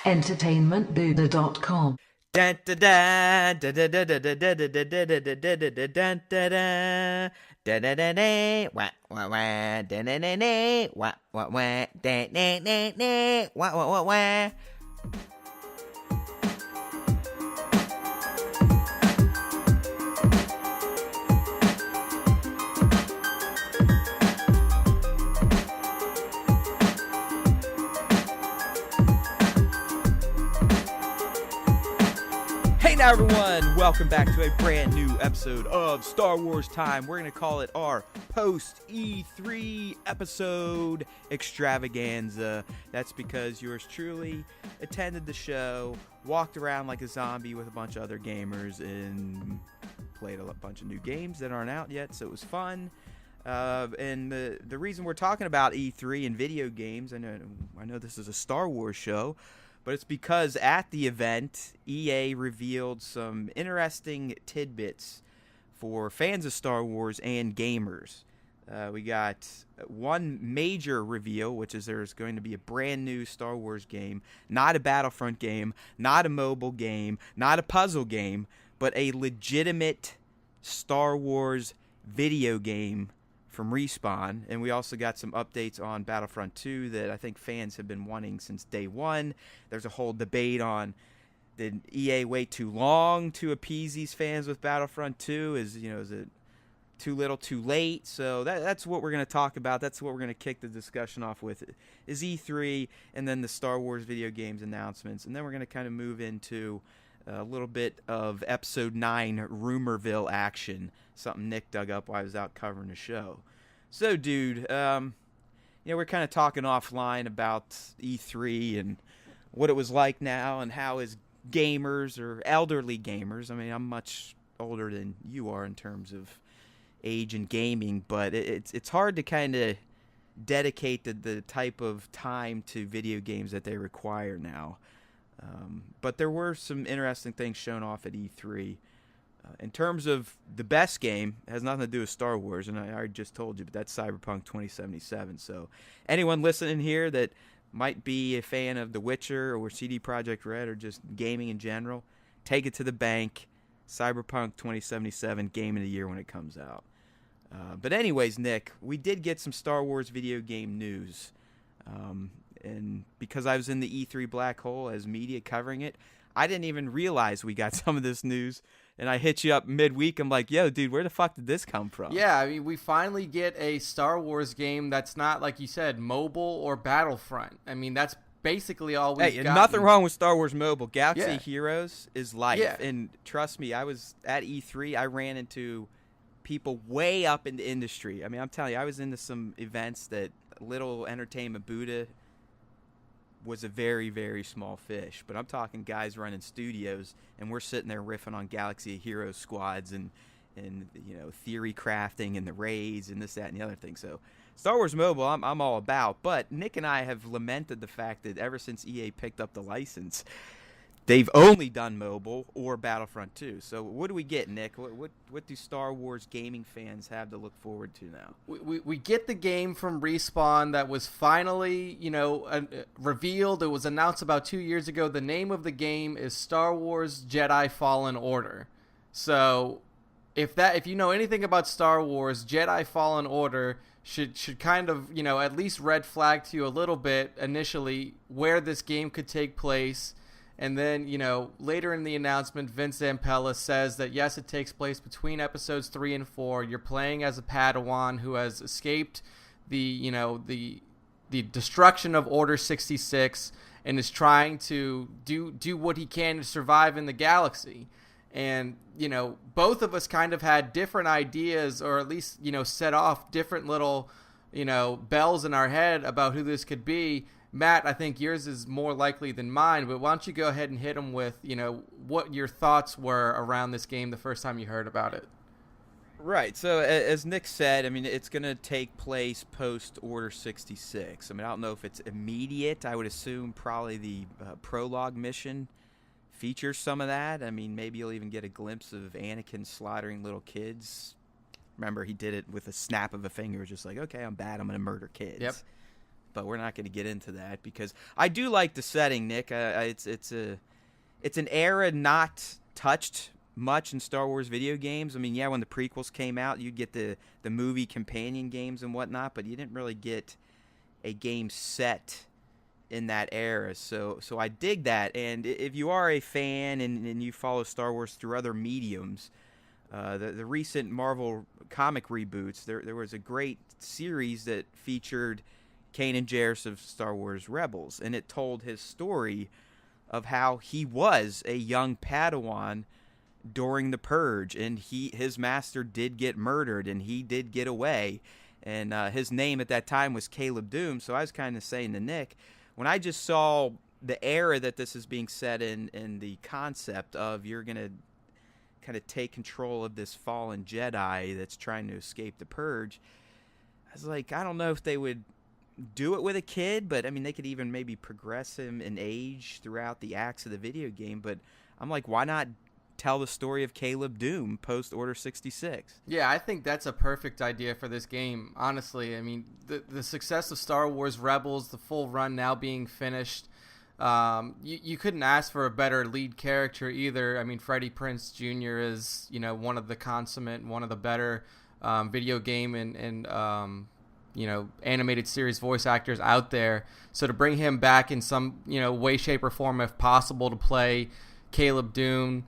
entertainmentbuddha.com. Dun, da, da, da, da, da, da, da, da, da, da, da, da, da, da, da, dun, da, da. Da, da, da, da, wah, wah, wah, da, da, da, da, wah, wah, wah, da, da, da, da, wah, wah, wah, wah. Hey now everyone, welcome back to a brand new episode of Star Wars Time. We're going to call it our post-E3 episode extravaganza. That's because yours truly attended the show, walked around like a zombie with a bunch of other gamers, and played a bunch of new games that aren't out yet, so it was fun. And the reason we're talking about E3 and video games, I know this is a Star Wars show, but it's because at the event, EA revealed some interesting tidbits for fans of Star Wars and gamers. We got one major reveal, which is there's going to be a brand new Star Wars game, not a Battlefront game, not a mobile game, not a puzzle game, but a legitimate Star Wars video game from Respawn. And we also got some updates on Battlefront 2 that I think fans have been wanting since day one. There's a whole debate on, did EA wait too long to appease these fans with Battlefront 2? Is it too little too late? So that's what we're going to talk about. That's what we're going to kick the discussion off with, is E3 and then the Star Wars video games announcements. And then we're going to kind of move into a little bit of Episode 9 Rumorville action, something Nick dug up while I was out covering the show. So, dude, we're kind of talking offline about E3 and what it was like now and how as gamers or elderly gamers, I mean, I'm much older than you are in terms of age and gaming, but it's hard to kind of dedicate the type of time to video games that they require now. But there were some interesting things shown off at E3. In terms of the best game, it has nothing to do with Star Wars, and I already just told you, but that's Cyberpunk 2077. So anyone listening here that might be a fan of The Witcher or CD Projekt Red or just gaming in general, take it to the bank. Cyberpunk 2077, game of the year when it comes out. But anyways, Nick, we did get some Star Wars video game news. And because I was in the E3 black hole as media covering it, I didn't even realize we got some of this news. And I hit you up midweek. I'm like, yo, dude, where the fuck did this come from? Yeah, I mean, we finally get a Star Wars game that's not, like you said, mobile or Battlefront. I mean, that's basically all we've got. Nothing wrong with Star Wars Mobile. Galaxy Yeah. Heroes is life. Yeah. And trust me, I was at E3. I ran into people way up in the industry. I mean, I'm telling you, I was into some events that Little Entertainment Buddha was a very, very small fish. But I'm talking guys running studios, and we're sitting there riffing on Galaxy Heroes squads and theory crafting and the raids and this, that, and the other thing. So Star Wars Mobile, I'm all about. But Nick and I have lamented the fact that ever since EA picked up the license, they've only done mobile or Battlefront 2. So what do we get, Nick? What do Star Wars gaming fans have to look forward to now? We get the game from Respawn that was finally, revealed. It was announced about 2 years ago. The name of the game is Star Wars Jedi Fallen Order. So if you know anything about Star Wars, Jedi Fallen Order should kind of, at least red flag to you a little bit initially where this game could take place. And then, later in the announcement, Vince Zampella says that, yes, it takes place between episodes 3 and 4. You're playing as a Padawan who has escaped the destruction of Order 66 and is trying to do what he can to survive in the galaxy. And, both of us kind of had different ideas, or at least, set off different little, bells in our head about who this could be. Matt, I think yours is more likely than mine, but why don't you go ahead and hit them with, what your thoughts were around this game the first time you heard about it. Right. So as Nick said, I mean, it's going to take place post Order 66. I mean, I don't know if it's immediate. I would assume probably the prologue mission features some of that. I mean, maybe you'll even get a glimpse of Anakin slaughtering little kids. Remember, he did it with a snap of a finger, just like, okay, I'm bad, I'm going to murder kids. Yep. but we're not going to get into that because I do like the setting, Nick. It's an era not touched much in Star Wars video games. I mean, yeah, when the prequels came out, you'd get the movie companion games and whatnot, but you didn't really get a game set in that era. So I dig that. And if you are a fan and you follow Star Wars through other mediums, the recent Marvel comic reboots, there was a great series that featured Kanan Jarrus of Star Wars Rebels, and it told his story of how he was a young Padawan during the Purge, and his master did get murdered, and he did get away, and his name at that time was Caleb Doom. So I was kind of saying to Nick, when I just saw the era that this is being set in, and the concept of you're going to kind of take control of this fallen Jedi that's trying to escape the Purge, I was like, I don't know if they would do it with a kid, but I mean, they could even maybe progress him in age throughout the acts of the video game. But I'm like, why not tell the story of Caleb Doom post Order 66? Yeah, I think that's a perfect idea for this game, honestly. I mean, the success of Star Wars Rebels, the full run now being finished, you couldn't ask for a better lead character either. I mean, Freddie Prinze Jr. is, one of the consummate, one of the better video game and animated series voice actors out there. So to bring him back in some, way, shape, or form, if possible, to play Caleb Doom,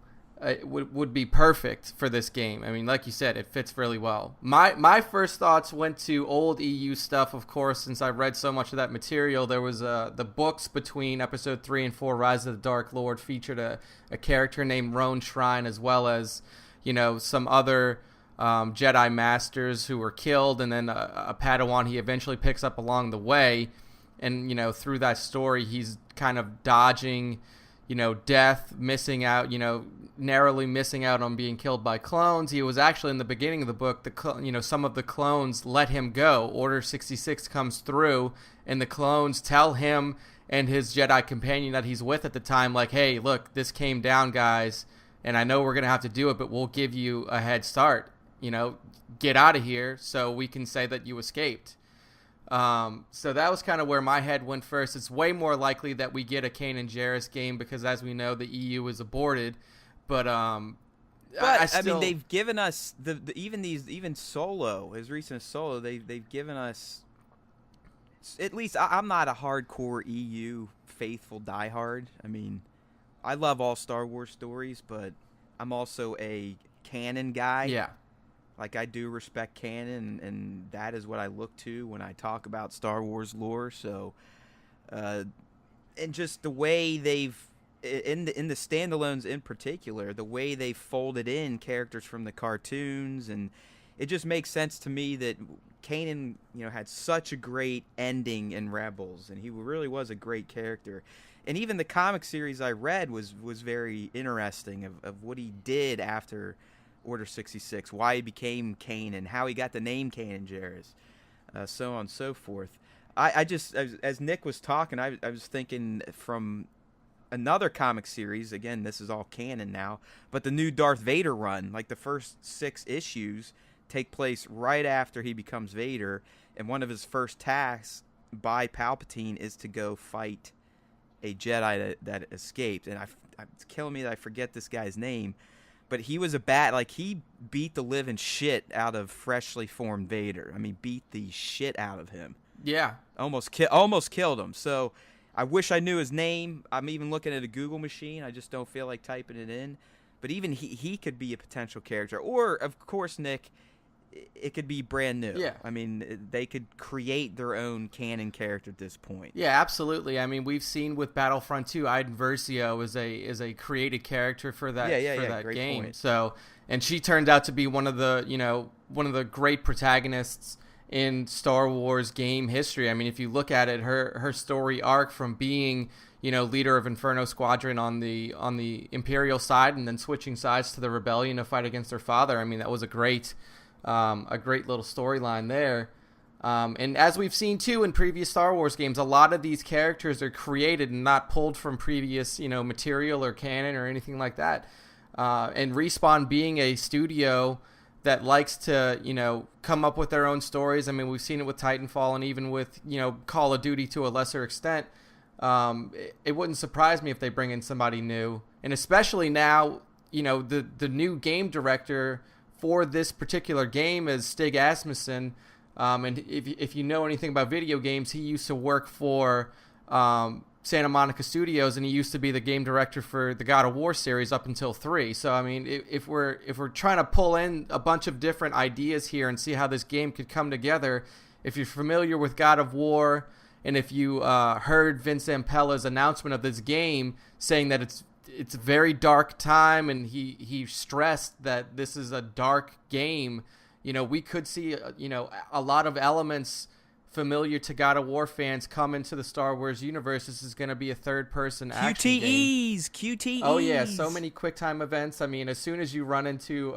would be perfect for this game. I mean, like you said, it fits really well. My first thoughts went to old EU stuff, of course, since I read so much of that material. There was the books between Episode 3 and 4, Rise of the Dark Lord, featured a character named Roan Shrine, as well as, some other Jedi Masters who were killed, and then a Padawan he eventually picks up along the way. And, through that story, he's kind of dodging, death, missing out, narrowly missing out on being killed by clones. He was actually, in the beginning of the book, some of the clones let him go. Order 66 comes through, and the clones tell him and his Jedi companion that he's with at the time, like, hey, look, this came down, guys, and I know we're going to have to do it, but we'll give you a head start. Get out of here so we can say that you escaped. So that was kind of where my head went first. It's way more likely that we get a Kanan Jarrus game because, as we know, the EU is aborted. But I mean, they've given us even Solo, as recent as Solo, they've given us, at least I'm not a hardcore EU faithful diehard. I mean, I love all Star Wars stories, but I'm also a canon guy. Yeah. Like, I do respect canon, and that is what I look to when I talk about Star Wars lore. So, and just the way they've, in the standalones in particular, the way they folded in characters from the cartoons, and it just makes sense to me that Kanan, had such a great ending in Rebels, and he really was a great character. And even the comic series I read was very interesting of what he did after Order 66, why he became Kanan, how he got the name Kanan Jarrus, so on and so forth. I just, as Nick was talking, I was thinking from another comic series, again, this is all canon now, but the new Darth Vader run, like the first 6 issues take place right after he becomes Vader, and one of his first tasks by Palpatine is to go fight a Jedi that escaped. And it's killing me that I forget this guy's name, but he was he beat the living shit out of freshly formed Vader. I mean, beat the shit out of him. Yeah. Almost killed him. So I wish I knew his name. I'm even looking at a Google machine. I just don't feel like typing it in. But even he could be a potential character. Or, of course, Nick, it could be brand new. Yeah. I mean, they could create their own canon character at this point. Yeah, absolutely. I mean, we've seen with Battlefront 2, Iden Versio is a created character for that that great game. Point. So, and she turned out to be one of the great protagonists in Star Wars game history. I mean, if you look at it, her story arc from being, leader of Inferno Squadron on the Imperial side and then switching sides to the Rebellion to fight against her father. I mean, that was a great little storyline there. And as we've seen too in previous Star Wars games, a lot of these characters are created and not pulled from previous, material or canon or anything like that. And Respawn being a studio that likes to, come up with their own stories. I mean, we've seen it with Titanfall and even with, Call of Duty to a lesser extent. It wouldn't surprise me if they bring in somebody new. And especially now, the new game director for this particular game is Stig Asmussen. And if you know anything about video games, he used to work for Santa Monica Studios, and he used to be the game director for the God of War series up until 3. So I mean, if we're trying to pull in a bunch of different ideas here and see how this game could come together, if you're familiar with God of War, and if you heard Vince Zampella's announcement of this game saying that it's a very dark time, and he stressed that this is a dark game, we could see a lot of elements familiar to God of War fans come into the Star Wars universe. This is going to be a third-person action game. QTEs. Oh, yeah, so many QuickTime events. I mean, as soon as you run into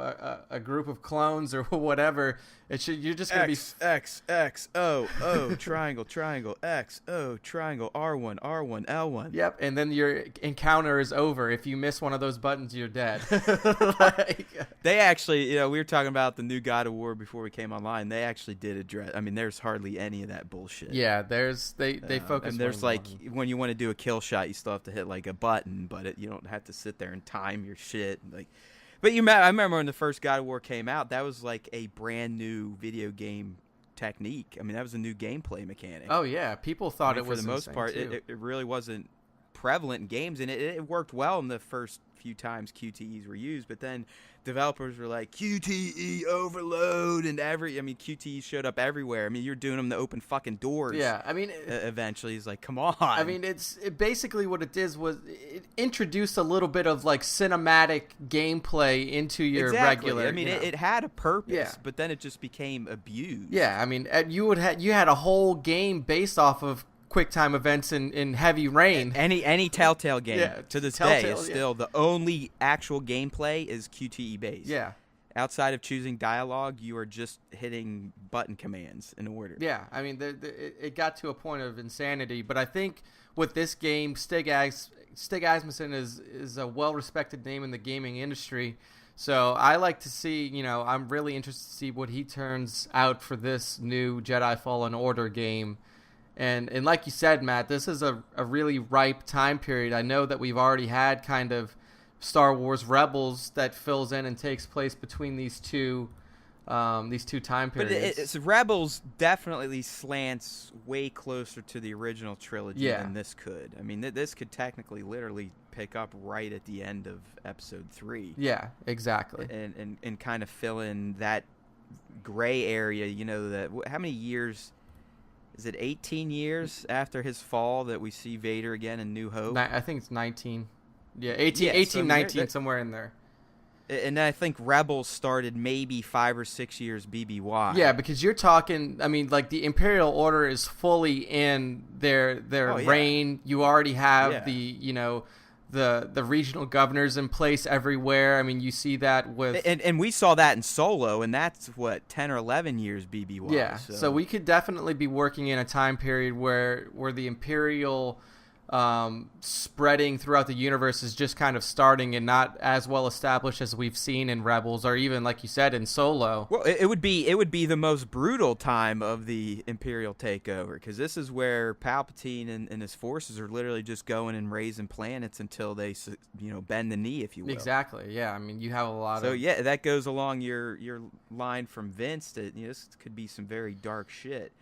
a group of clones or whatever, you're just going to be... X, O, triangle, X, O, triangle, R1, L1. Yep, and then your encounter is over. If you miss one of those buttons, you're dead. They actually, we were talking about the new God of War before we came online. They actually did address... I mean, there's hardly any of that bullshit. Yeah, they focus. And there's when you want to do a kill shot, you still have to hit like a button, but you don't have to sit there and time your shit. But I remember when the first God of War came out, that was like a brand new video game technique. I mean, that was a new gameplay mechanic. Oh yeah, people thought it was for the most part. It really wasn't prevalent in games, and it worked well in the first few times QTEs were used, but then developers were like, QTE overload, and QTEs showed up everywhere. I mean, you're doing them to open fucking doors. Yeah, I mean, eventually he's like, come on. I mean, it basically what it did was it introduced a little bit of like cinematic gameplay into your regular. I mean, it had a purpose, but then it just became abused. Yeah, I mean, you had a whole game based off of QuickTime events in Heavy Rain. Any Telltale game to this day is still the only actual gameplay is QTE based. Yeah. Outside of choosing dialogue, you are just hitting button commands in order. Yeah, I mean, it got to a point of insanity, but I think with this game, Stig Asmussen is a well-respected name in the gaming industry. So I like to see, I'm really interested to see what he turns out for this new Jedi Fallen Order game. And like you said, Matt, this is a really ripe time period. I know that we've already had kind of Star Wars Rebels that fills in and takes place between these two time periods. But Rebels definitely slants way closer to the original trilogy than this could. I mean, this could technically literally pick up right at the end of Episode 3. Yeah, exactly. And kind of fill in that gray area, that how many years... Is it 18 years after his fall that we see Vader again in New Hope? I think it's 19. Yeah, 18, 19, somewhere in there. And I think Rebels started maybe 5 or 6 years BBY. Yeah, because you're talking, I mean, like the Imperial Order is fully in their reign. You already have the regional governors in place everywhere. I mean, you see that with... And we saw that in Solo, and that's, 10 or 11 years BBY. Yeah, so we could definitely be working in a time period where the Imperial spreading throughout the universe is just kind of starting and not as well established as we've seen in Rebels or even, like you said, in Solo. Well, it would be the most brutal time of the Imperial takeover, because this is where Palpatine and his forces are literally just going and raising planets until they bend the knee, if you will. Exactly. Yeah. I mean, you have a lot of... So yeah, that goes along your line from Vince that this could be some very dark shit.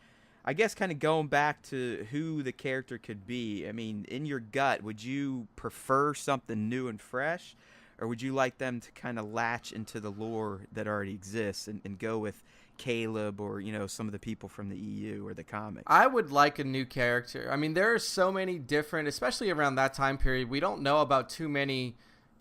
I guess kind of going back to who the character could be, I mean, in your gut, would you prefer something new and fresh, or would you like them to kind of latch into the lore that already exists and go with Caleb or, some of the people from the EU or the comics? I would like a new character. I mean, there are so many different, especially around that time period, we don't know about too many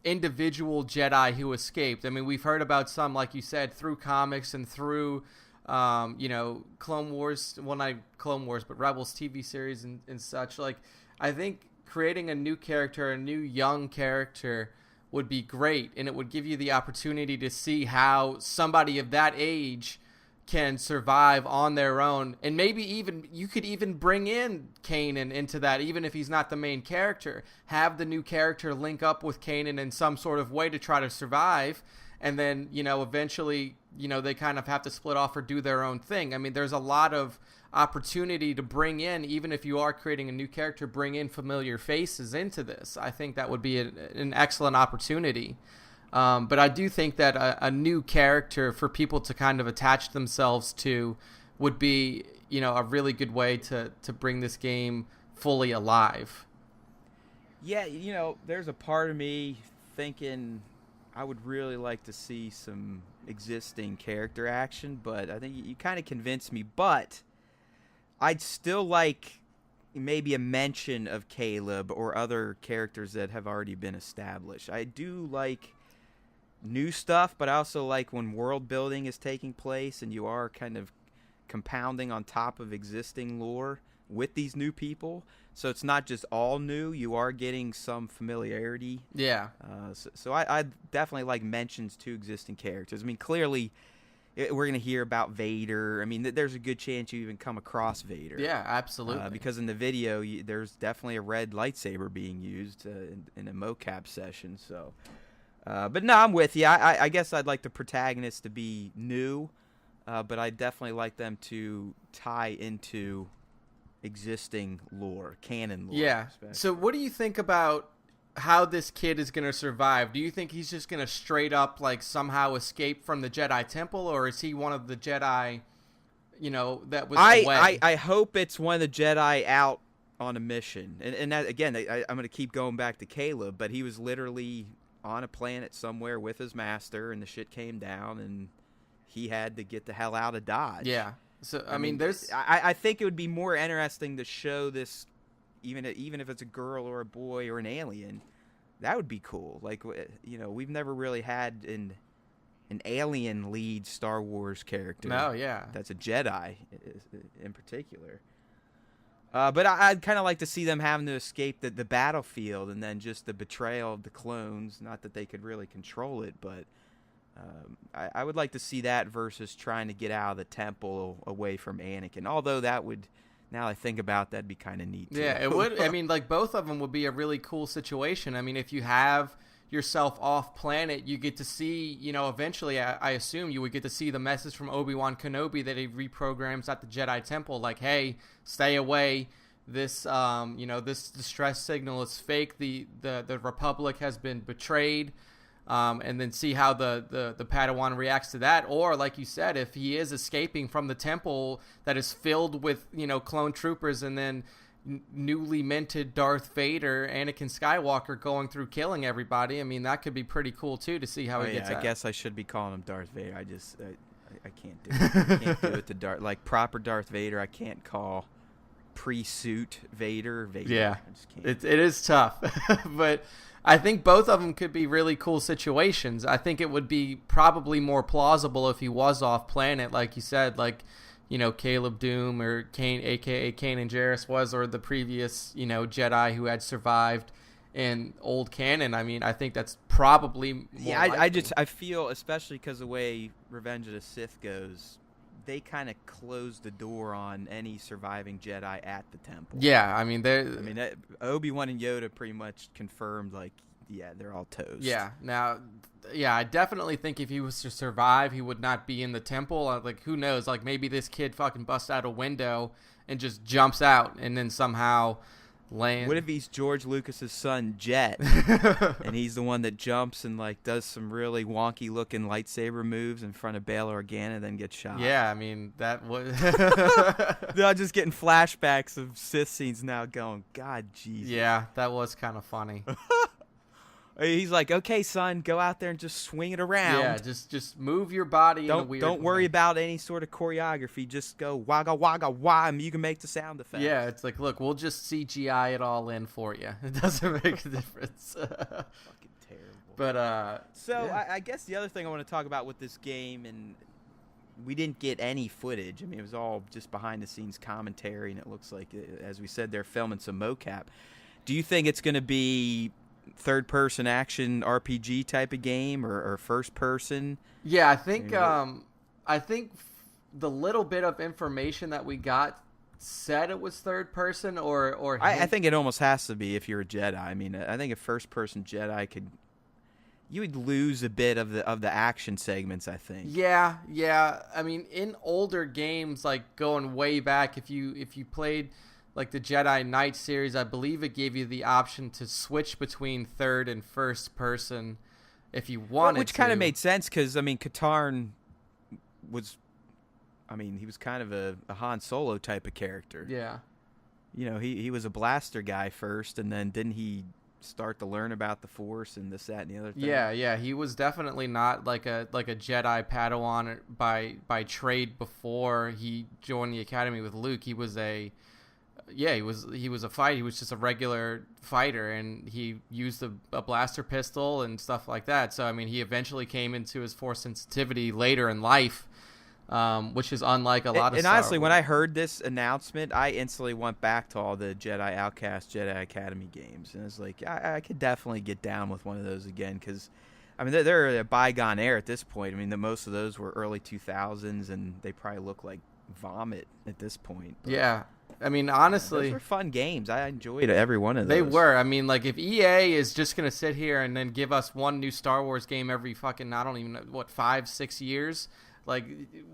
individual Jedi who escaped. I mean, we've heard about some, like you said, through comics and through... Clone Wars, well, not Clone Wars, but Rebels TV series and such. Like, I think creating a new character, a new young character would be great, and it would give you the opportunity to see how somebody of that age can survive on their own, and maybe even you could even bring in Kanan into that, even if he's not the main character. Have the new character link up with Kanan in some sort of way to try to survive. and then, eventually, they kind of have to split off or do their own thing. I mean, there's a lot of opportunity to bring in, even if you are creating a new character, bring in familiar faces into this. I think that would be an excellent opportunity. But I do think that a new character for people to kind of attach themselves to would be, a really good way to bring this game fully alive. Yeah, there's a part of me thinking I would really like to see some existing character action, but I think you kind of convinced me. But I'd still like maybe a mention of Caleb or other characters that have already been established. I do like new stuff, but I also like when world building is taking place and you are kind of compounding on top of existing lore with these new people. So it's not just all new. You are getting some familiarity. Yeah. So I definitely like mentions to existing characters. I mean, clearly we're going to hear about Vader. I mean, there's a good chance you even come across Vader. Yeah, absolutely. Because in the video, there's definitely a red lightsaber being used in a mocap session. So, but no, I'm with you. I guess I'd like the protagonist to be new, but I definitely like them to tie into existing lore, canon lore. Yeah. Especially. So what do you think about how this kid is going to survive? Do you think he's just going to straight up like somehow escape from the Jedi Temple, or is he one of the Jedi, that was away? I hope it's one of the Jedi out on a mission. And that, again, I'm going to keep going back to Caleb, but he was literally on a planet somewhere with his master, and the shit came down, and he had to get the hell out of Dodge. Yeah. So I mean, there's. I think it would be more interesting to show this, even if it's a girl or a boy or an alien. That would be cool. Like, we've never really had an alien lead Star Wars character. No, yeah. That's a Jedi in particular. But I'd kind of like to see them having to escape the battlefield and then just the betrayal of the clones. Not that they could really control it, but I would like to see that versus trying to get out of the temple away from Anakin. Although that would, now I think about, that'd be kind of neat too. Yeah, it would. I mean, like, both of them would be a really cool situation. I mean, if you have yourself off planet, you get to see, eventually I assume you would get to see the message from Obi-Wan Kenobi that he reprograms at the Jedi Temple, like, hey, stay away. This this distress signal is fake. The Republic has been betrayed. And then see how the Padawan reacts to that. Or, like you said, if he is escaping from the temple that is filled with, clone troopers, and then newly minted Darth Vader, Anakin Skywalker, going through killing everybody, I mean, that could be pretty cool, too, to see how he gets out. I guess I should be calling him Darth Vader. I can't do it. I can't do it to Darth. Like, proper Darth Vader, I can't call pre-suit Vader. Yeah, I just can't. It is tough. But I think both of them could be really cool situations. I think it would be probably more plausible if he was off planet, like you said, like, Caleb Doom or Kane, a.k.a. Kanan Jarrus was, or the previous, Jedi who had survived in old canon. I mean, I think that's probably more likely. I feel, especially because the way Revenge of the Sith goes, they kind of closed the door on any surviving Jedi at the temple. Yeah, I mean, Obi-Wan and Yoda pretty much confirmed, like, yeah, they're all toast. Yeah, now, yeah, I definitely think if he was to survive, he would not be in the temple. Like, who knows? Like, maybe this kid fucking busts out a window and just jumps out and then somehow lands. What if he's George Lucas's son, Jet, and he's the one that jumps and, like, does some really wonky-looking lightsaber moves in front of Bail Organa and then gets shot? Yeah, I mean, that was... I'm just getting flashbacks of Sith scenes now going, God, Jesus. Yeah, that was kind of funny. He's like, okay, son, go out there and just swing it around. Yeah, just move your body in a weird Don't worry way. about any sort of choreography. Just go wagga wagga wah, and you can make the sound effects. Yeah, it's like, look, we'll just CGI it all in for you. It doesn't make a difference. Fucking terrible. But so yeah. I guess the other thing I want to talk about with this game, and we didn't get any footage. I mean, it was all just behind the scenes commentary, and it looks like, as we said, they're filming some mocap. Do you think it's going to be third-person action RPG type of game or first-person? Yeah, I think the little bit of information that we got said it was third-person or I think it almost has to be if you're a Jedi. I mean, I think a first-person Jedi could, you would lose a bit of the action segments, I think. Yeah. I mean, in older games, like going way back, if you played like the Jedi Knight series, I believe it gave you the option to switch between third and first person if you wanted to. Which kind of made sense because, I mean, Katarn was, I mean, he was kind of a Han Solo type of character. Yeah. You know, he was a blaster guy first, and then didn't he start to learn about the Force and this, that, and the other thing? Yeah. He was definitely not like a Jedi Padawan by trade before he joined the academy with Luke. He was a fighter. He was just a regular fighter, and he used a blaster pistol and stuff like that. So I mean, he eventually came into his Force sensitivity later in life, which is unlike a lot of. And Star honestly, Wars. when I heard this announcement, I instantly went back to all the Jedi Outcast, Jedi Academy games, and it's like I could definitely get down with one of those again because, I mean, they're a bygone era at this point. I mean, most of those were early 2000s, and they probably look like vomit at this point. But yeah. I mean, honestly, those were fun games. I enjoyed every one of those. They were. I mean, like, if EA is just going to sit here and then give us one new Star Wars game every fucking, I don't even know, 5-6 years, like,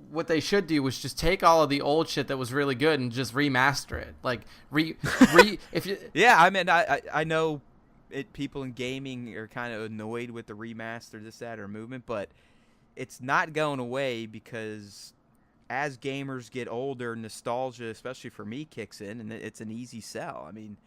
what they should do was just take all of the old shit that was really good and just remaster it. Like, if you. Yeah, I mean, I know people in gaming are kind of annoyed with the remaster, this, that, or movement, but it's not going away because as gamers get older, nostalgia, especially for me, kicks in, and it's an easy sell. I mean,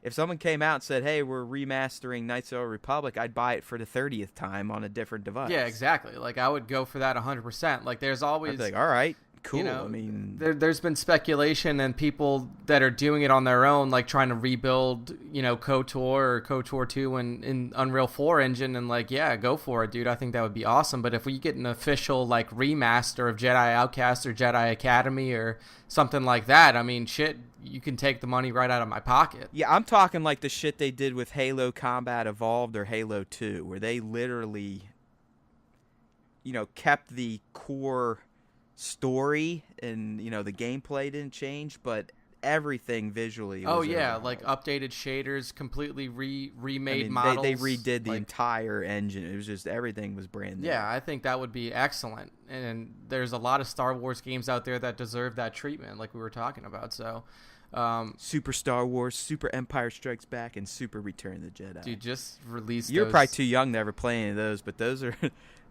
if someone came out and said, hey, we're remastering Knights of the Old Republic, I'd buy it for the 30th time on a different device. Yeah, exactly. Like, I would go for that 100%. Like, there's always... I'd be like, all right, cool. You know, I mean, there's been speculation and people that are doing it on their own, like trying to rebuild, you know, KOTOR or KOTOR 2 in Unreal 4 engine, and like, yeah, go for it, dude. I think that would be awesome. But if we get an official like remaster of Jedi Outcast or Jedi Academy or something like that, I mean, shit, you can take the money right out of my pocket. Yeah, I'm talking like the shit they did with Halo Combat Evolved or Halo 2, where they literally, you know, kept the core story and, you know, the gameplay didn't change, but everything visually was like updated shaders, completely remade models. They redid the like, entire engine. It was just, everything was brand new. Yeah, I think that would be excellent. And there's a lot of Star Wars games out there that deserve that treatment, like we were talking about. So Super Star Wars, Super Empire Strikes Back, and Super Return of the Jedi. Dude, just release You're those. probably too young to ever play any of those, but those are...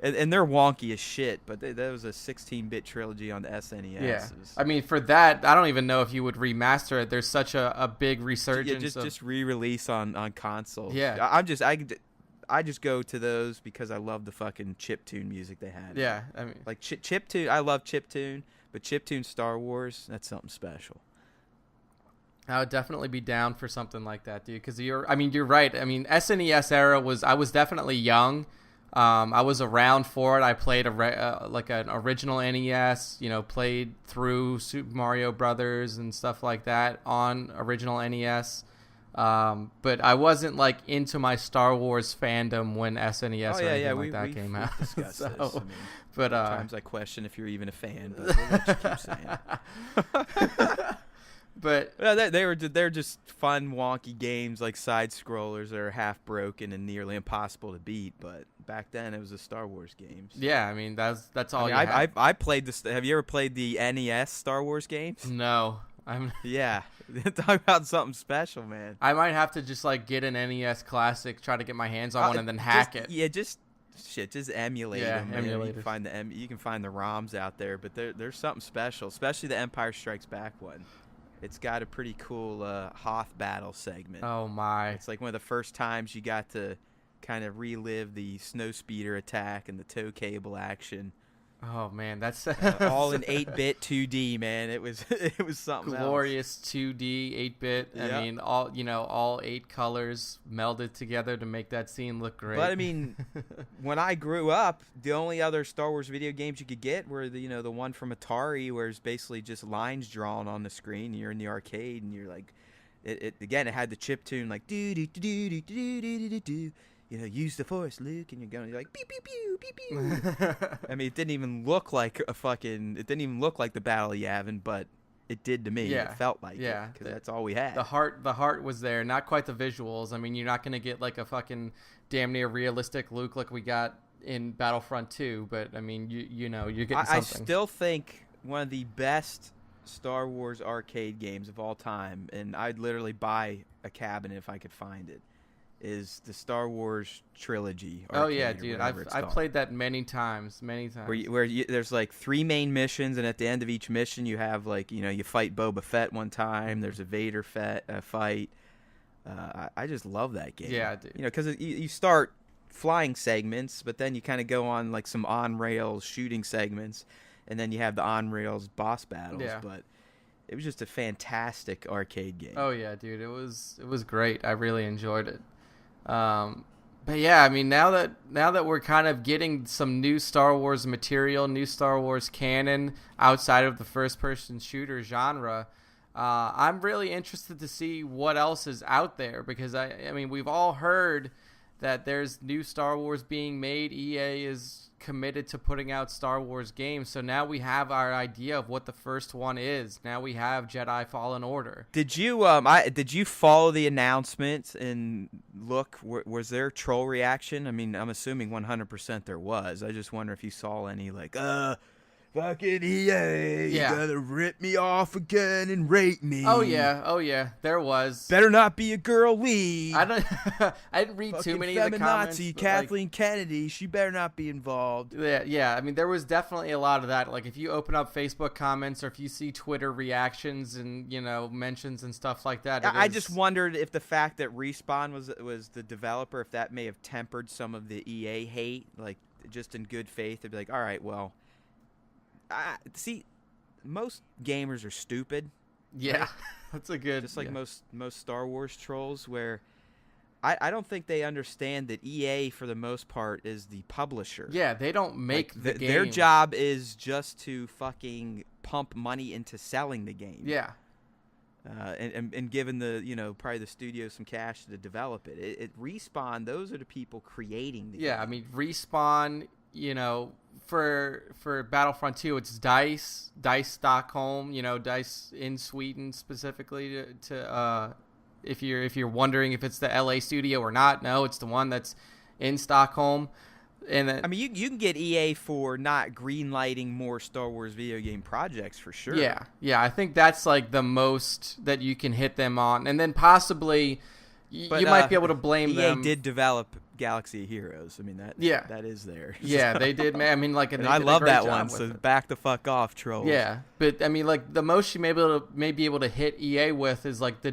And they're wonky as shit, but that was a 16-bit trilogy on the SNES. Yeah, I mean, for that, I don't even know if you would remaster it. There's such a big resurgence. Yeah, just re-release on console. Yeah, I just go to those because I love the fucking chiptune music they had. Yeah, I mean, like chiptune. I love chiptune, but chiptune Star Wars, that's something special. I would definitely be down for something like that, dude. Because you're right. I mean, SNES era I was definitely young. I was around for it. I played like an original NES, you know, played through Super Mario Brothers and stuff like that on original NES. But I wasn't like into my Star Wars fandom when SNES or anything that came out. Discussed this. I mean, but sometimes I question if you're even a fan, but we'll let you keep saying. But they're just fun, wonky games like side scrollers that are half broken and nearly impossible to beat. But back then, it was the Star Wars games. Yeah, I mean that's all. I played this. Have you ever played the NES Star Wars games? No, Yeah, talk about something special, man. I might have to just like get an NES Classic, try to get my hands on one, and then hack it. Yeah, just emulate them. Emulators. You can find the ROMs out there, but there's something special, especially the Empire Strikes Back one. It's got a pretty cool Hoth battle segment. Oh, my. It's like one of the first times you got to kind of relive the snowspeeder attack and the tow cable action. Oh, man. That's all in 8-bit 2D, man. It was something glorious else. 2D, 8-bit. Yep. I mean, all 8 colors melded together to make that scene look great. But, I mean, when I grew up, the only other Star Wars video games you could get were the one from Atari, where it's basically just lines drawn on the screen. You're in the arcade, and you're like, it had the chiptune, like, do-do-do-do-do-do-do-do-do. You know, use the Force, Luke, and you're like, pew, pew, pew, pew, pew. I mean, it didn't even look like the Battle of Yavin, but it did to me. Yeah. It felt like Yeah. because that's all we had. The heart was there. Not quite the visuals. I mean, you're not going to get like a fucking damn near realistic Luke like we got in Battlefront 2, but I mean, you know, you're getting something. I still think one of the best Star Wars arcade games of all time, and I'd literally buy a cabinet if I could find it, is the Star Wars trilogy. Oh yeah, dude, I've played that many times. Where there's like 3 main missions, and at the end of each mission, you have like, you know, you fight Boba Fett one time. There's a Vader fight. I just love that game. Yeah, dude. You know, because you start flying segments, but then you kind of go on like some on rails shooting segments, and then you have the on rails boss battles. Yeah. But it was just a fantastic arcade game. Oh yeah, dude, it was great. I really enjoyed it. But yeah, I mean, now that we're kind of getting some new Star Wars material, new Star Wars canon outside of the first-person shooter genre, I'm really interested to see what else is out there, because I mean, we've all heard that there's new Star Wars being made. EA is committed to putting out Star Wars games, so now we have our idea of what the first one is. Now we have Jedi Fallen Order. Did you did you follow the announcement and look? Was there troll reaction? I mean, I'm assuming 100% there was. I just wonder if you saw any like, fucking EA, you gotta rip me off again and rate me. Oh yeah, there was. Better not be a girl lead. I didn't read too many of the comments. Feminazi Kathleen Kennedy, she better not be involved. Yeah. I mean, there was definitely a lot of that. Like, if you open up Facebook comments or if you see Twitter reactions and, you know, mentions and stuff like that. I just wondered if the fact that Respawn was the developer, if that may have tempered some of the EA hate, like just in good faith. They'd be like, all right, well. See, most gamers are stupid. Yeah, right? That's a good. Just like most Star Wars trolls, where I don't think they understand that EA, for the most part, is the publisher. Yeah, they don't make the game. Their job is just to fucking pump money into selling the game. Yeah. And giving the, you know, probably the studio some cash to develop it. Respawn, those are the people creating the game. I mean, Respawn, you know, for Battlefront 2, it's DICE Stockholm, you know, DICE in Sweden specifically to if you're wondering if it's the LA studio or not. No, it's the one that's in Stockholm. And then, I mean, you can get EA for not greenlighting more Star Wars video game projects for sure. Yeah, I think that's like the most that you can hit them on, and then possibly you might be able to blame them. EA did develop Galaxy of Heroes. I mean that is there. Yeah, they did. I mean, like, and I love that one. So back the fuck off, trolls. Yeah, but I mean, like, the most you may be able to hit EA with is like the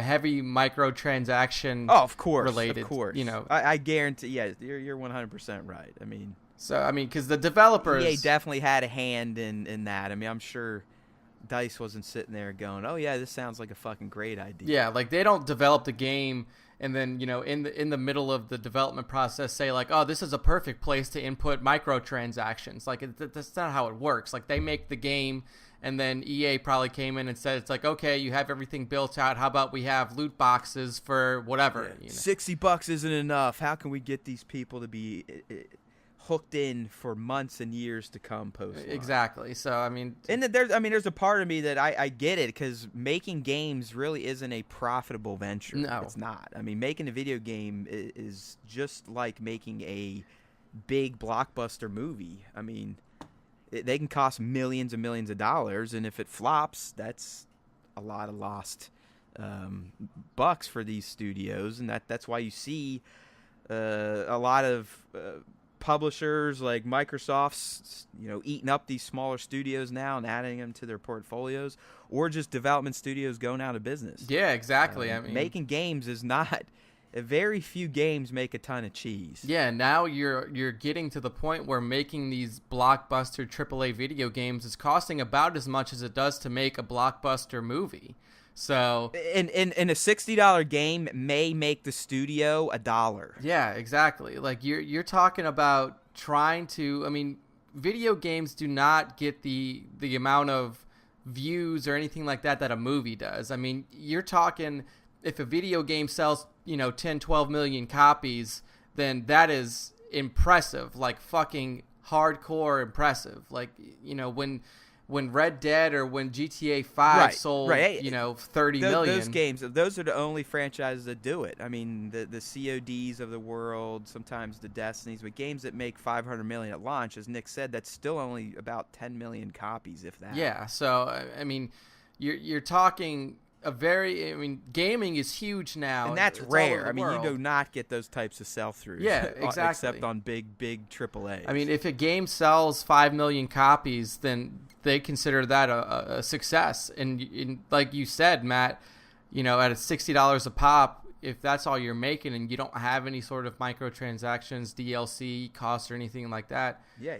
heavy microtransaction. Oh, of course, related. Of course, you know, I guarantee. Yeah, you're 100% right. I mean, because the developers, EA definitely had a hand in that. I mean, I'm sure DICE wasn't sitting there going, "Oh yeah, this sounds like a fucking great idea." Yeah, like, they don't develop the game and then, you know, in the middle of the development process say like, "Oh, this is a perfect place to input microtransactions." Like, that's not how it works. Like, they make the game, and then EA probably came in and said, "It's like, okay, you have everything built out. How about we have loot boxes for whatever?" Yeah, you know? $60 isn't enough. How can we get these people to be hooked in for months and years to come post? Exactly. So I mean, and there's a part of me that I get it, because making games really isn't a profitable venture. No, it's not. I mean, making a video game is just like making a big blockbuster movie. I mean, they can cost millions and millions of dollars, and if it flops, that's a lot of lost bucks for these studios, and that's why you see a lot of publishers like Microsoft's, you know, eating up these smaller studios now and adding them to their portfolios, or just development studios going out of business. Yeah, exactly. I mean, making games is not. Very few games make a ton of cheese. Yeah, now you're getting to the point where making these blockbuster AAA video games is costing about as much as it does to make a blockbuster movie. So in a $60 game may make the studio $1. Yeah, exactly. Like, you're talking about trying to. I mean, video games do not get the amount of views or anything like that a movie does. I mean, you're talking, if a video game sells, you know, 10, 12 million copies, then that is impressive, like fucking hardcore impressive. Like, you know, when when Red Dead or when GTA 5 sold, 30 million. Those games, those are the only franchises that do it. I mean, the CODs of the world, sometimes the Destinies, but games that make 500 million at launch, as Nick said, that's still only about 10 million copies, if that. Yeah, so, I mean, you're talking gaming is huge now. And that's rare. I mean, you do not get those types of sell-throughs. Yeah, exactly. Except on big AAAs. I mean, if a game sells 5 million copies, then they consider that a success. And like you said, Matt, at $60 a pop, if that's all you're making and you don't have any sort of microtransactions, DLC costs or anything like that. Yeah,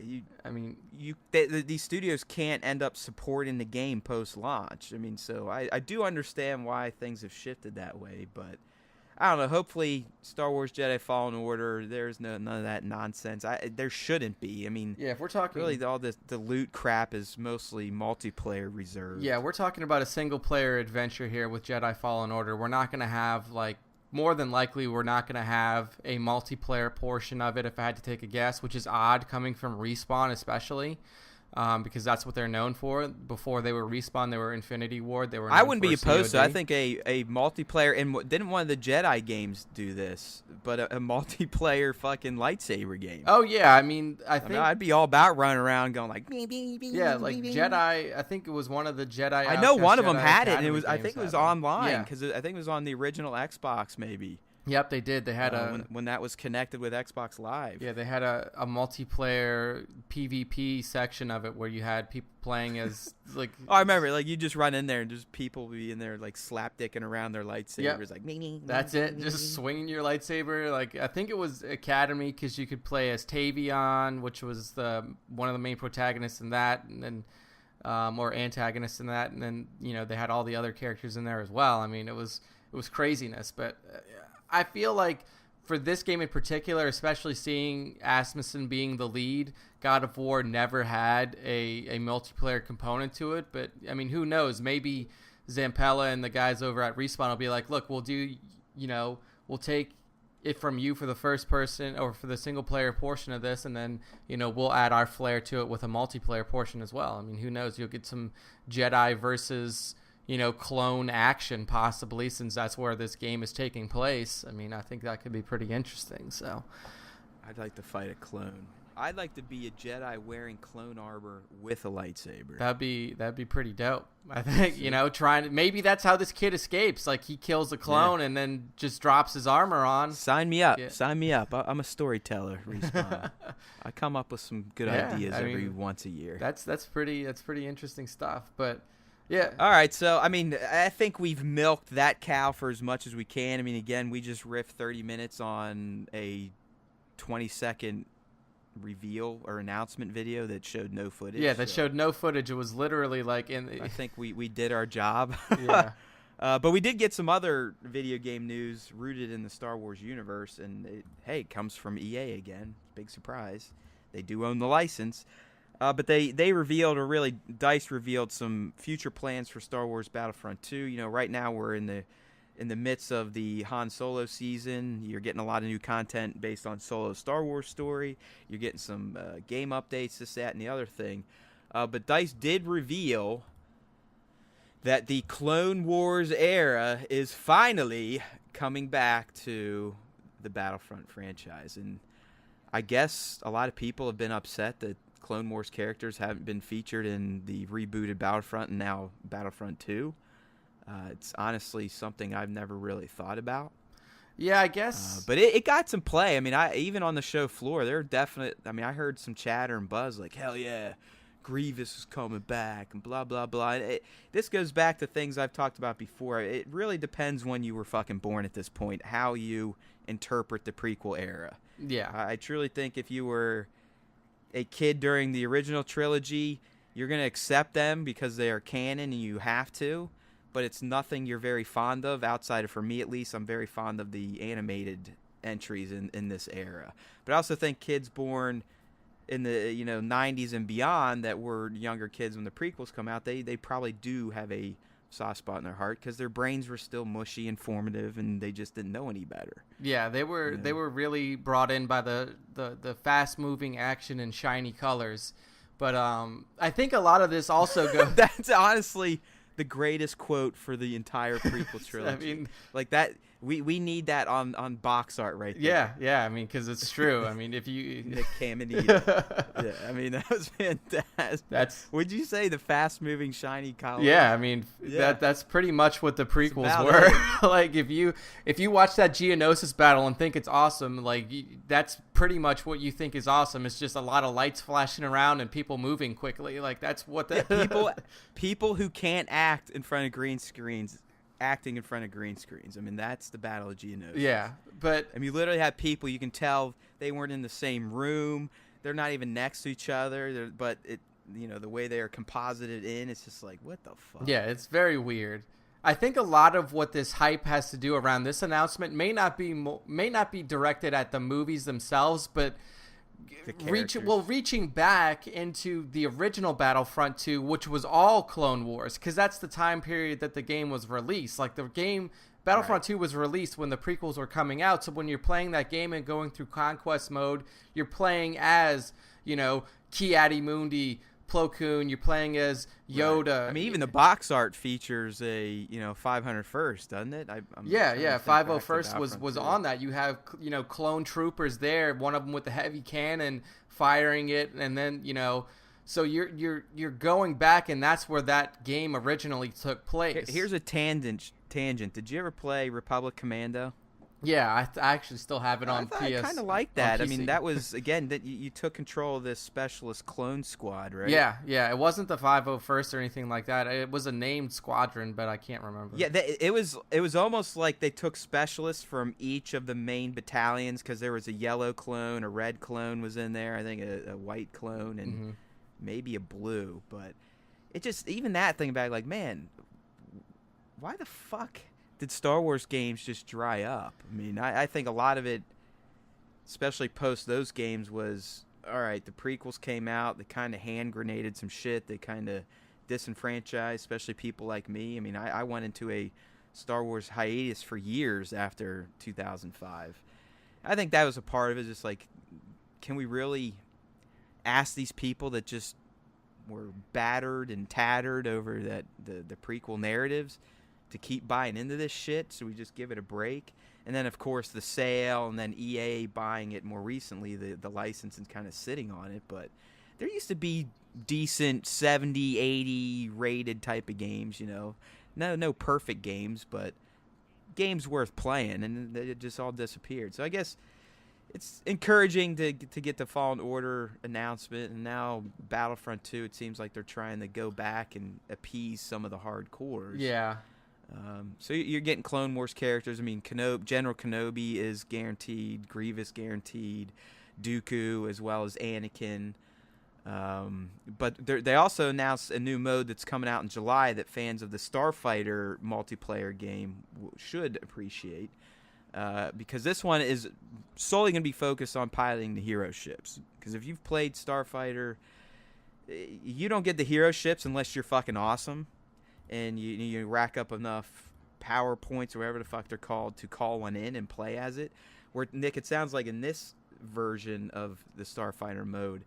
these studios can't end up supporting the game post-launch. I mean, so I do understand why things have shifted that way, but I don't know. Hopefully, Star Wars Jedi Fallen Order, there's none of that nonsense. There shouldn't be. I mean, yeah, if we're talking really, all the loot crap is mostly multiplayer reserved. Yeah, we're talking about a single-player adventure here with Jedi Fallen Order. We're not going to have more than likely, we're not going to have a multiplayer portion of it, if I had to take a guess, which is odd coming from Respawn, especially, because that's what they're known for. Before they were Respawn, they were Infinity Ward. I wouldn't be opposed to. I think a multiplayer, and didn't one of the Jedi games do this? But a multiplayer fucking lightsaber game. Oh yeah, I mean, I think I'd be all about running around going like, beep, beep, beep, yeah, like Jedi. I think it was one of the Jedi. I know one of them had it, and it was. I think it was online because I think it was on the original Xbox, maybe. Yep, they did. They had when that was connected with Xbox Live. Yeah, they had a multiplayer PvP section of it where you had people playing as like. Oh, I remember. Like you just run in there and just people be in there like slapdicking around their lightsabers, yep. like. That's it. Just swinging your lightsaber. Like I think it was Academy because you could play as Tavion, which was one of the main protagonists in that, and then. Or antagonists in that, and then they had all the other characters in there as well. I mean, it was craziness, but I feel like for this game in particular, especially seeing Asmussen being the lead, God of War never had a multiplayer component to it. But I mean, who knows? Maybe Zampella and the guys over at Respawn will be like, look, we'll take it from you for the first person or for the single player portion of this, and then we'll add our flair to it with a multiplayer portion as well. I mean, who knows? You'll get some Jedi versus clone action possibly, since that's where this game is taking place. I mean, I think that could be pretty interesting. So I'd like to fight a clone. I'd like to be a Jedi wearing clone armor with a lightsaber. That'd be pretty dope. I think maybe that's how this kid escapes. Like he kills a clone and then just drops his armor on. Sign me up. Yeah. Sign me up. I'm a storyteller. Respawn. I come up with some good ideas every once a year. That's pretty interesting stuff. But yeah. All right. So I mean, I think we've milked that cow for as much as we can. I mean, again, we just riffed 30 minutes on a 20-second reveal or announcement video that showed no footage. Yeah, that showed no footage. It was literally like I think we did our job. Yeah. But we did get some other video game news rooted in the Star Wars universe, and it comes from EA again. Big surprise. They do own the license. But they revealed, or really DICE revealed, some future plans for Star Wars Battlefront 2. Right now we're in the midst of the Han Solo season. You're getting a lot of new content based on Solo's Star Wars story. You're getting some game updates, this, that, and the other thing. But DICE did reveal that the Clone Wars era is finally coming back to the Battlefront franchise. And I guess a lot of people have been upset that Clone Wars characters haven't been featured in the rebooted Battlefront and now Battlefront 2. It's honestly something I've never really thought about. Yeah, I guess. But it got some play. I mean, even on the show floor, there are definite. I mean, I heard some chatter and buzz like, hell yeah, Grievous is coming back and blah, blah, blah. This goes back to things I've talked about before. It really depends when you were fucking born at this point, how you interpret the prequel era. Yeah. I truly think if you were a kid during the original trilogy, you're going to accept them because they are canon and you have to. But it's nothing you're very fond of outside of, for me at least, I'm very fond of the animated entries in this era. But I also think kids born in the 90s and beyond that were younger kids when the prequels come out, they probably do have a soft spot in their heart because their brains were still mushy and formative and they just didn't know any better. Yeah, they were really brought in by the fast moving action and shiny colors. But I think a lot of this also goes. That's honestly the greatest quote for the entire prequel trilogy. I mean, like that. We need that on box art right there. Yeah. I mean, because it's true. I mean, if you Nick Caminito. Yeah, I mean that was fantastic. Would you say the fast-moving shiny collar? Yeah, I mean that's pretty much what the prequels were. Like if you watch that Geonosis battle and think it's awesome, like that's pretty much what you think is awesome. It's just a lot of lights flashing around and people moving quickly. Like that's what people who can't act in front of green screens. Acting in front of green screens. I mean, that's the Battle of Geonosis. Yeah, but I mean, you literally have people you can tell they weren't in the same room. They're not even next to each other. But the way they are composited in, it's just like, what the fuck? Yeah, it's very weird. I think a lot of what this hype has to do around this announcement may not be directed at the movies themselves, but reaching back into the original Battlefront 2, which was all Clone Wars, because that's the time period that the game was released. Like the game Battlefront 2 was released when the prequels were coming out, so when you're playing that game and going through conquest mode, you're playing as, Ki-Adi-Mundi, Plo Koon, you're playing as Yoda. Right. I mean, even the box art features a 501st, doesn't it? 501st was on that. You have clone troopers there, one of them with the heavy cannon firing it, and then so you're going back, and that's where that game originally took place. Here's a tangent. Did you ever play Republic Commando? Yeah, I actually still have it on PS. I kind of like that. I mean, that was, again, that you took control of this specialist clone squad, right? Yeah. It wasn't the 501st or anything like that. It was a named squadron, but I can't remember. Yeah, it was almost like they took specialists from each of the main battalions, because there was a yellow clone, a red clone was in there, I think a white clone, and maybe a blue. But it just, even that thing about it, like, man, why the fuck did Star Wars games just dry up? I mean, I think a lot of it, especially post those games, was, all right, the prequels came out, they kind of hand grenaded some shit, they kind of disenfranchised, especially people like me. I mean, I went into a Star Wars hiatus for years after 2005. I think that was a part of it, just like, can we really ask these people that just were battered and tattered over the prequel narratives to keep buying into this shit? So we just give it a break? And then, of course, the sale, and then EA buying it more recently, the license, and kind of sitting on it. But there used to be decent 70, 80 rated type of games, No perfect games, but games worth playing, and it just all disappeared. So I guess it's encouraging to get the Fallen Order announcement, and now Battlefront 2, it seems like they're trying to go back and appease some of the hardcores. Yeah. So you're getting Clone Wars characters. I mean, General Kenobi is guaranteed, Grievous guaranteed, Dooku, as well as Anakin. But they also announced a new mode that's coming out in July that fans of the Starfighter multiplayer game should appreciate. Because this one is solely going to be focused on piloting the hero ships. Because if you've played Starfighter, you don't get the hero ships unless you're fucking awesome. And you rack up enough power points or whatever the fuck they're called to call one in and play as it. Where, Nick, it sounds like in this version of the Starfighter mode,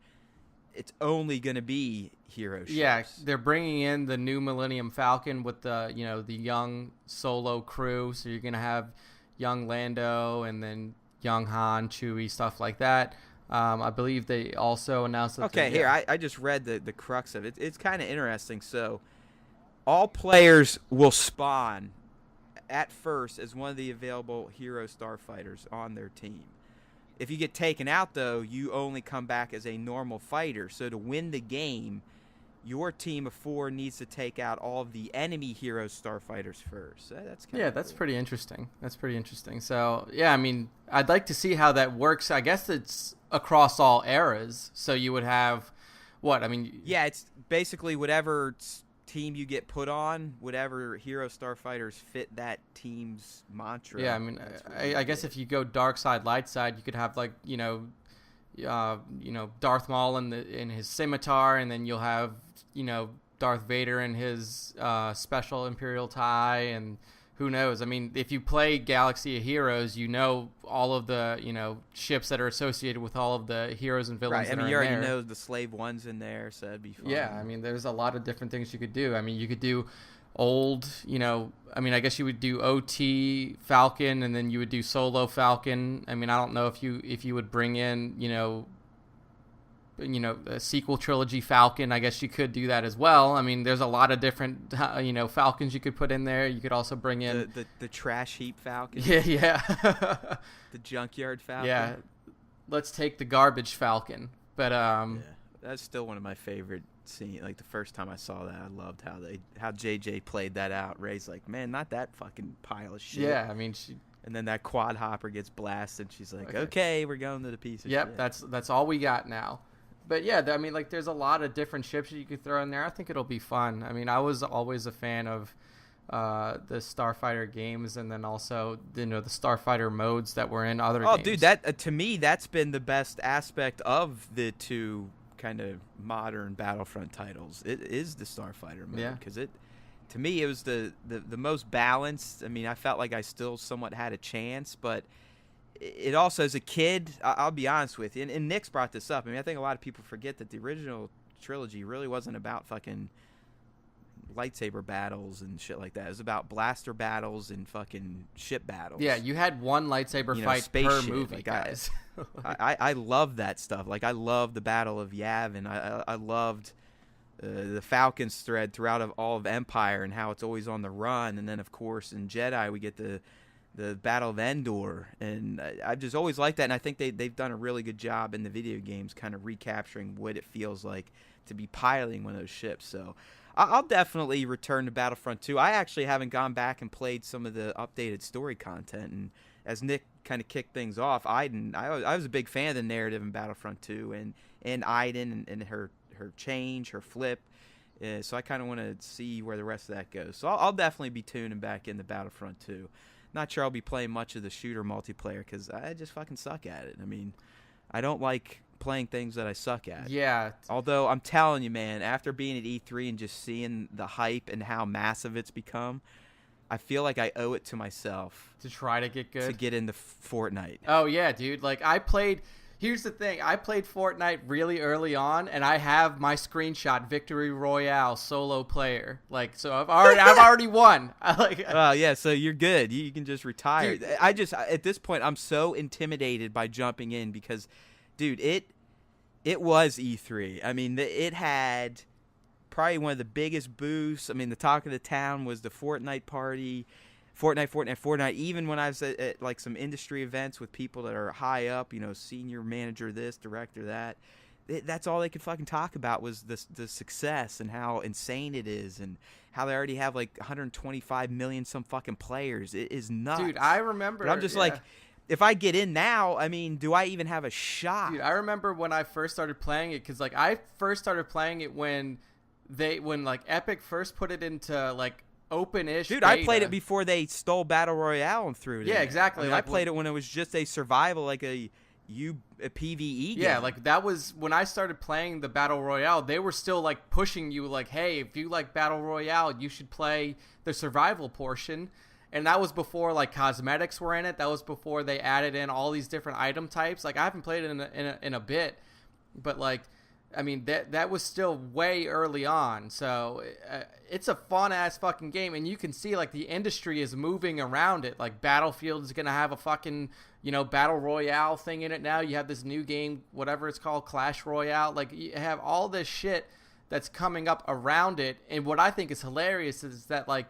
it's only going to be hero ships. Yeah, they're bringing in the new Millennium Falcon with the young Solo crew. So you're going to have young Lando and then young Han, Chewie, stuff like that. I believe they also announced that. Okay, I just read the crux of it. It's kind of interesting. So all players will spawn at first as one of the available hero starfighters on their team. If you get taken out, though, you only come back as a normal fighter. So to win the game, your team of 4 needs to take out all of the enemy hero starfighters first. That's kind of that's pretty interesting. That's pretty interesting. So, yeah, I mean, I'd like to see how that works. I guess it's across all eras. So you would have what? I mean, yeah, it's basically whatever team you get put on, whatever hero starfighters fit that team's mantra. Yeah, I mean, I guess if you go dark side, light side, you could have like Darth Maul in his scimitar, and then you'll have Darth Vader in his special Imperial tie, and who knows? I mean, if you play Galaxy of Heroes, you know all of the, ships that are associated with all of the heroes and villains. Right. I that mean, are you in already there. know the slave one's in there, so that'd be fun. Yeah, I mean, there's a lot of different things you could do. I mean, you could do old, I guess you would do OT Falcon, and then you would do Solo Falcon. I mean, I don't know if you would bring in, a sequel trilogy Falcon. I guess you could do that as well. I mean, there's a lot of different, Falcons you could put in there. You could also bring in the trash heap Falcon. Yeah. The junkyard Falcon. Yeah. Let's take the garbage Falcon. But yeah, that's still one of my favorite scenes. Like the first time I saw that, I loved how JJ played that out. Ray's like, man, not that fucking pile of shit. Yeah, I mean, and then that quad hopper gets blasted. She's like, okay, we're going to the piece of yep, shit. that's all we got now. But yeah, I mean, like, there's a lot of different ships that you could throw in there. I think it'll be fun. I mean, I was always a fan of the Starfighter games, and then also, the Starfighter modes that were in other games. Oh, dude, that to me, that's been the best aspect of the two kind of modern Battlefront titles. It is the Starfighter mode, because to me, it was the most balanced. I mean, I felt like I still somewhat had a chance, but it also, as a kid, I'll be honest with you, and Nick's brought this up. I mean, I think a lot of people forget that the original trilogy really wasn't about fucking lightsaber battles and shit like that. It was about blaster battles and fucking ship battles. Yeah, you had one lightsaber fight per shit. movie, like, guys. I love that stuff. Like, I love the Battle of Yavin. I loved the Falcon's thread throughout all of Empire and how it's always on the run. And then, of course, in Jedi, we get the Battle of Endor, and I've just always liked that, and I think they've done a really good job in the video games kind of recapturing what it feels like to be piloting one of those ships. So I'll definitely return to Battlefront 2. I actually haven't gone back and played some of the updated story content, and as Nick kind of kicked things off, I was a big fan of the narrative in Battlefront 2, and Iden and her change, her flip. So I kind of want to see where the rest of that goes. So I'll definitely be tuning back into Battlefront 2. Not sure I'll be playing much of the shooter multiplayer because I just fucking suck at it. I mean, I don't like playing things that I suck at. Yeah. Although, I'm telling you, man, after being at E3 and just seeing the hype and how massive it's become, I feel like I owe it to myself to try to get good. To get into Fortnite. Oh, yeah, dude. Like, here's the thing. I played Fortnite really early on, and I have my screenshot Victory Royale solo player. Like, so I've already won. Well, yeah, so you're good. You can just retire. Dude, at this point, I'm so intimidated by jumping in because, dude, it was E3. I mean, it had probably one of the biggest boosts. I mean, the talk of the town was the Fortnite party. Fortnite. Even when I was at like some industry events with people that are high up, senior manager this, director that, that's all they could fucking talk about was the success and how insane it is and how they already have like 125 million some fucking players. It is nuts. Dude, I remember. But I'm just like, if I get in now, I mean, do I even have a shot? Dude, I remember when I first started playing it because like I first started playing it when like Epic first put it into like open-ish Dude, beta. I played it before they stole Battle Royale and threw it in. Yeah, exactly. I mean, I played it when it was just a survival, like a PvE game. Yeah, like that was when I started playing the Battle Royale. They were still like pushing you like, hey, if you like Battle Royale, you should play the survival portion. And that was before like cosmetics were in it. That was before they added in all these different item types. Like I haven't played it in a bit, but like, I mean, that was still way early on. So it's a fun ass fucking game, and you can see like the industry is moving around it. Like Battlefield is gonna have a fucking Battle Royale thing in it now. You have this new game, whatever it's called, Clash Royale. Like you have all this shit that's coming up around it. And what I think is hilarious is that like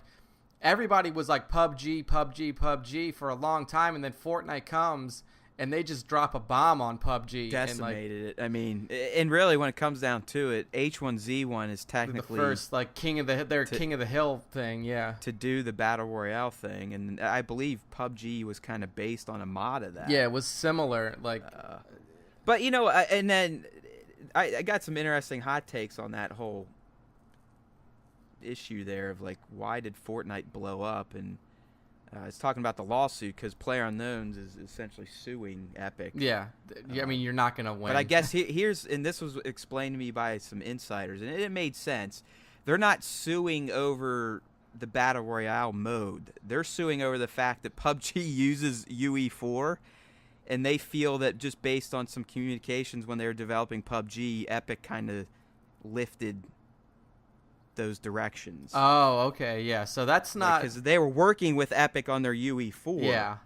everybody was like PUBG for a long time, and then Fortnite comes and they just drop a bomb on PUBG. Decimated it. I mean, and really when it comes down to it, H1Z1 is technically the first like King of the Hill thing, yeah. To do the Battle Royale thing, and I believe PUBG was kind of based on a mod of that. Yeah, it was similar. Like, but and then I got some interesting hot takes on that whole issue there of like, why did Fortnite blow up? And it's talking about the lawsuit because PlayerUnknown's is essentially suing Epic. Yeah, I mean, you're not going to win. But I guess here's, and this was explained to me by some insiders, and it made sense. They're not suing over the Battle Royale mode. They're suing over the fact that PUBG uses UE4, and they feel that just based on some communications when they were developing PUBG, Epic kind of lifted those directions. Oh, okay, yeah. So that's not... Because they were working with Epic on their UE4. Yeah.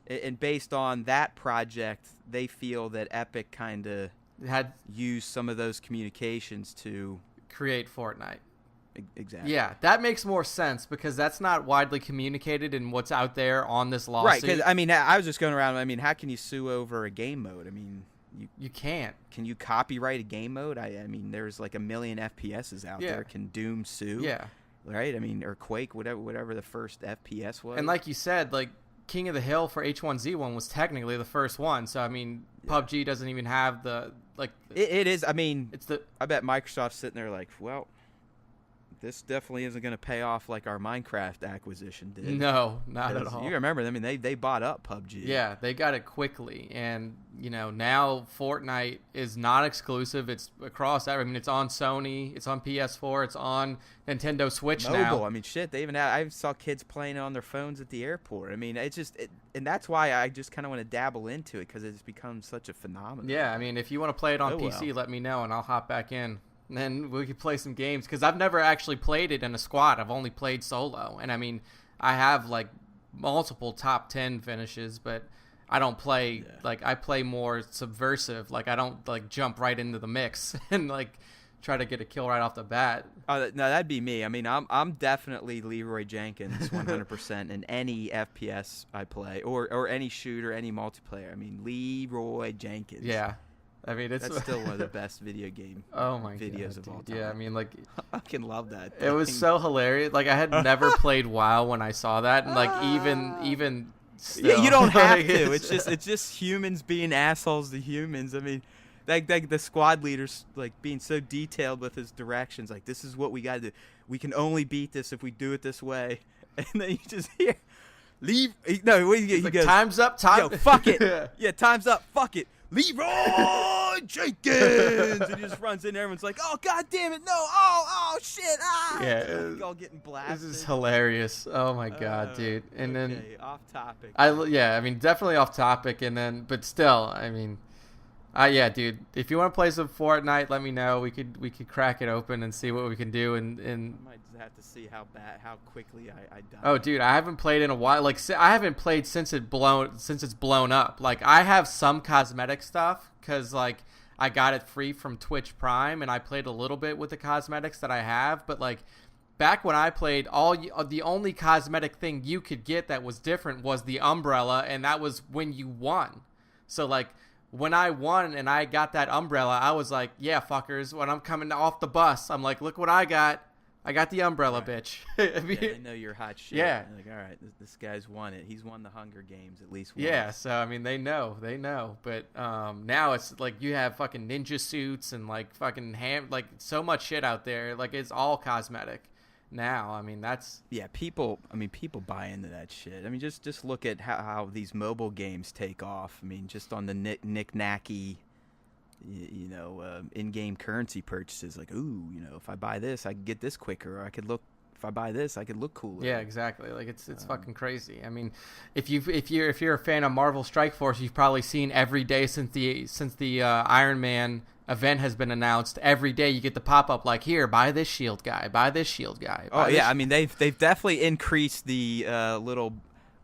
And based on that project, they feel that Epic kind of had used some of those communications to create Fortnite. Exactly. Yeah, that makes more sense because that's not widely communicated in what's out there on this lawsuit. Right, because, I mean, I was just going around, I mean, how can you sue over a game mode? I mean, you can't. Can you copyright a game mode? I mean, there's like 1 million FPSs out there. Can Doom sue? Yeah. Right? I mean, or Quake, whatever the first FPS was. And like you said, like, King of the Hill for H1Z1 was technically the first one. So, I mean, PUBG doesn't even have the, like... It is, I mean, it's the... I bet Microsoft's sitting there like, well... This definitely isn't going to pay off like our Minecraft acquisition did. No, not at all. You remember, I mean, they bought up PUBG. Yeah, they got it quickly. And, you know, now Fortnite is not exclusive. It's across, I mean, it's on Sony, it's on PS4, it's on Nintendo Switch now. Mobile, I mean, shit, they even have, I saw kids playing it on their phones at the airport. I mean, it's just, and that's why I just kind of want to dabble into it because it's become such a phenomenon. Yeah, I mean, if you want to play it on PC, let me know and I'll hop back in. And then we could play some games because I've never actually played it in a squad. I've only played solo. And I mean, I have like multiple top 10 finishes, but I don't play like I play more subversive. Like I don't like jump right into the mix and like try to get a kill right off the bat. No, that'd be me. I mean, I'm definitely Leroy Jenkins 100% in any FPS I play or any shooter, any multiplayer. I mean, Leroy Jenkins. Yeah. I mean, that's still one of the best video game videos of all time. Yeah, I mean, like, I fucking love that. It was so hilarious. Like, I had never played WoW when I saw that, and like, even still, yeah, you don't have to. It's just humans being assholes to humans. I mean, like the squad leaders like being so detailed with his directions. Like, this is what we got to do. We can only beat this if we do it this way. And then you just hear, leave. No, he like, goes, time's up. Yo, fuck it. Yeah, time's up. Fuck it. Leroy Jenkins, and he just runs in there. Everyone's like, "Oh god damn it, no! Oh shit! Ah!" Yeah, all getting blasted. This is hilarious. Oh my god, dude. And then off topic. I mean, definitely off topic. And then, but still, I mean, yeah, dude. If you want to play some Fortnite, let me know. We could crack it open and see what we can do. And I might have to see how quickly I die. Oh, dude, I haven't played in a while. Like, I haven't played since it's blown up. Like, I have some cosmetic stuff because like I got it free from Twitch Prime, and I played a little bit with the cosmetics that I have. But like back when I played, the only cosmetic thing you could get that was different was the umbrella, and that was when you won. So like, when I won and I got that umbrella, I was like, yeah, fuckers, when I'm coming off the bus, I'm like, look what I got. I got the umbrella, bitch. Yeah, they know you're hot shit. Yeah. Like, all right, this guy's won it. He's won the Hunger Games at least once. Yeah, so, I mean, they know. But now it's like you have fucking ninja suits and like fucking like so much shit out there. Like, it's all cosmetic now. I mean, that's... Yeah, people buy into that shit. I mean, just look at how these mobile games take off. I mean, just on the knick-knacky... in-game currency purchases, like, ooh, if I buy this, I can get this quicker, or if I buy this, I could look cooler. Yeah, exactly. Like, it's fucking crazy. I mean, if you're a fan of Marvel Strike Force, you've probably seen every day since the Iron Man event has been announced. Every day you get the pop up like, here, buy this shield guy, buy this shield guy. Oh yeah, I mean they've definitely increased the little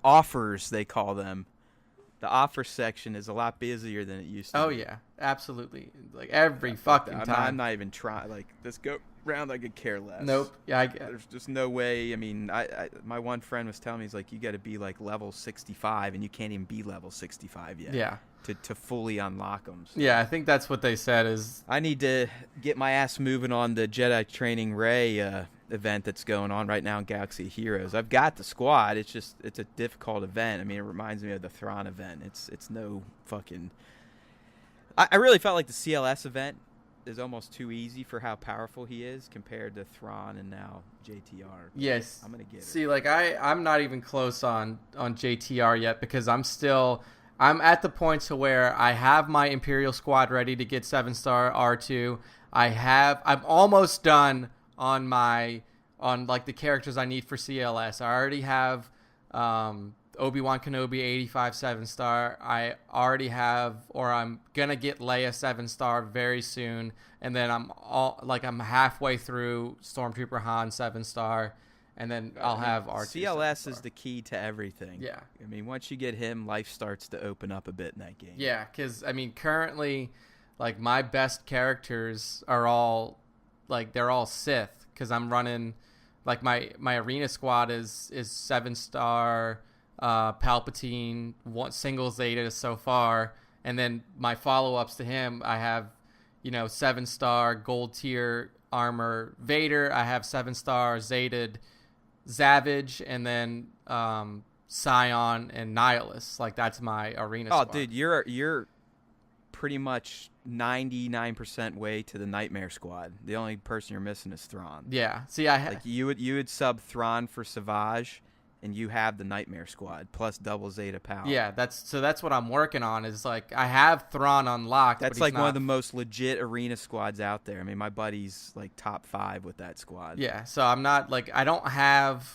offers, they call them. The offer section is a lot busier than it used to. Oh be. yeah, absolutely. Like every fucking time. I'm not even trying. Like, this go round, I could care less. Nope. Yeah, there's just no way. I mean, my one friend was telling me, he's like, you got to be like level 65, and you can't even be level 65 yet. Yeah. To fully unlock them. So. Yeah, I think that's what they said is. I need to get my ass moving on the Jedi Training Ray event that's going on right now in Galaxy of Heroes. I've got the squad. It's a difficult event. I mean, it reminds me of the Thrawn event. It's no fucking... I really felt like the CLS event is almost too easy for how powerful he is compared to Thrawn and now JTR. Yes. I'm going to get it. See, like, I'm not even close on JTR yet because I'm at the point to where I have my Imperial squad ready to get 7-star R2. I'm almost done on my on like the characters I need for CLS. I already have Obi-Wan Kenobi 85 7-star. I already have, or I'm gonna get Leia 7-star very soon, and then I'm halfway through Stormtrooper Han 7-star, and then I'll have R2 CLS 7-star. is the key to everything. Yeah. I mean, once you get him, life starts to open up a bit in that game. Yeah, because I mean, currently, like my best characters are all like they're all Sith, because I'm running like my arena squad is 7-star Palpatine, one single Zeta so far, and then my follow-ups to him, I have 7-star gold tier armor Vader, I have 7-star Zeta Savage, and then Scion and Nihilus. Like that's my arena squad. Dude, you're pretty much 99% way to the Nightmare Squad. The only person you're missing is Thrawn. Yeah. See, you would sub Thrawn for Savage, and you have the Nightmare Squad plus double Zeta power. Yeah, that's what I'm working on. Is like I have Thrawn unlocked. That's but like one of the most legit arena squads out there. I mean, my buddy's like top 5 with that squad. Yeah, so I'm not like I don't have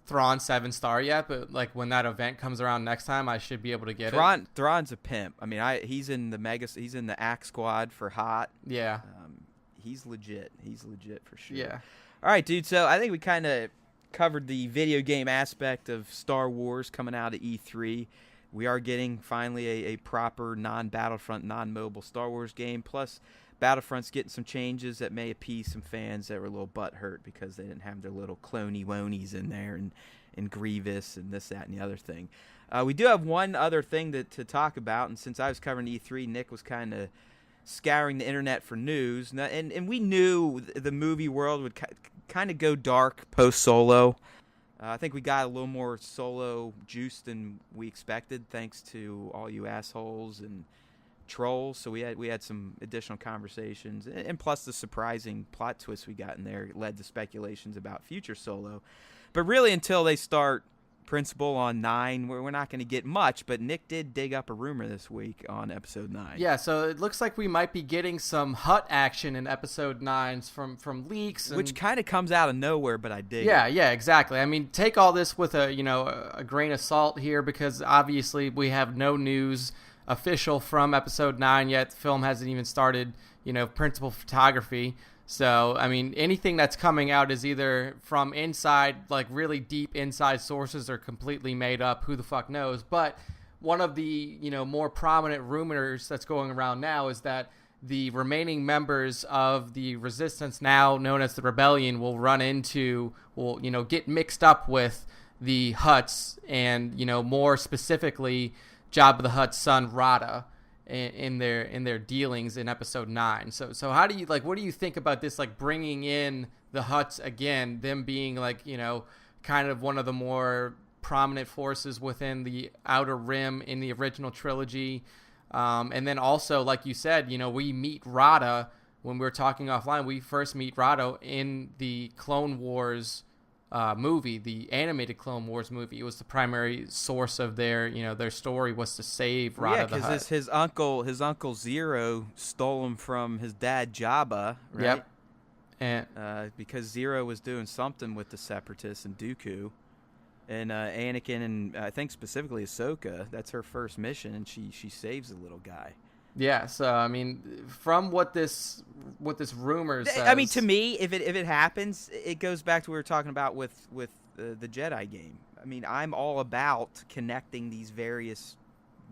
Thrawn 7-star yet, but like when that event comes around next time, I should be able to get it. Thrawn's a pimp. I mean, he's in the ACK squad for hot. Yeah. He's legit. He's legit for sure. Yeah. All right, dude. So I think we kind of covered the video game aspect of Star Wars coming out of E3. We are getting finally a proper non-Battlefront, non-mobile Star Wars game. Plus, Battlefront's getting some changes that may appease some fans that were a little butthurt because they didn't have their little cloney-wonies in there and Grievous and this, that, and the other thing. We do have one other thing to talk about, and since I was covering E3, Nick was kind of scouring the internet for news, and we knew the movie world would kind of go dark post-Solo. I think we got a little more Solo juice than we expected, thanks to all you assholes and trolls. So we had some additional conversations, and plus the surprising plot twist we got in there led to speculations about future Solo. But really, until they start Principal on 9, we're not going to get much. But Nick did dig up a rumor this week on episode 9. Yeah, so it looks like we might be getting some Hutt action in episode 9 from leaks, which kind of comes out of nowhere, but I dig. Yeah, exactly. I mean, take all this with a grain of salt here, because obviously we have no news official from episode 9 yet. The film hasn't even started, principal photography. So, I mean, anything that's coming out is either from inside, like really deep inside sources, or completely made up. Who the fuck knows? But one of the, more prominent rumors that's going around now is that the remaining members of the Resistance, now known as the Rebellion, will get mixed up with the Hutts, and, more specifically, Jabba the Hutt's son, Rada, in their dealings in episode 9. So how do you what do you think about this, like bringing in the Hutts again, them being kind of one of the more prominent forces within the Outer Rim in the original trilogy, and then also, like you said, we meet Rada when we were talking offline. We first meet Rada in the Clone Wars movie, the animated Clone Wars movie. It was the primary source of their story, was to save Rada the Hutt. Yeah, because his uncle Zero stole him from his dad Jabba, right? Yep. And because Zero was doing something with the Separatists and Dooku, and Anakin, and I think specifically Ahsoka, that's her first mission, and she saves the little guy. Yeah, so I mean, from what this rumor says, I mean, to me, if it happens, it goes back to what we were talking about with the Jedi game. I mean, I'm all about connecting these various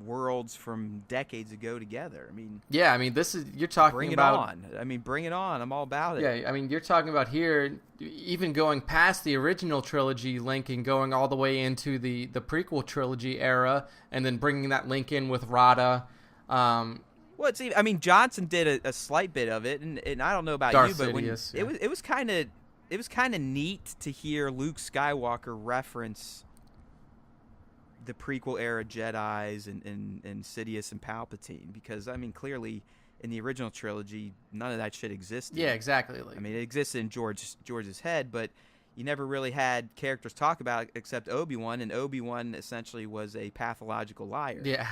worlds from decades ago together. I mean, yeah, I mean, you're talking about. Bring it on. I mean, bring it on. I'm all about it. Yeah, I mean, you're talking about here, even going past the original trilogy link and going all the way into the prequel trilogy era, and then bringing that link in with Rada. Well, I mean, Johnson did a slight bit of it, and I don't know about Darth you, but Sidious, it was kind of neat to hear Luke Skywalker reference the prequel era Jedis and Sidious and Palpatine, because I mean, clearly in the original trilogy, none of that shit existed. Yeah, exactly. I mean, it existed in George's head, but you never really had characters talk about it except Obi-Wan, and Obi-Wan essentially was a pathological liar. Yeah.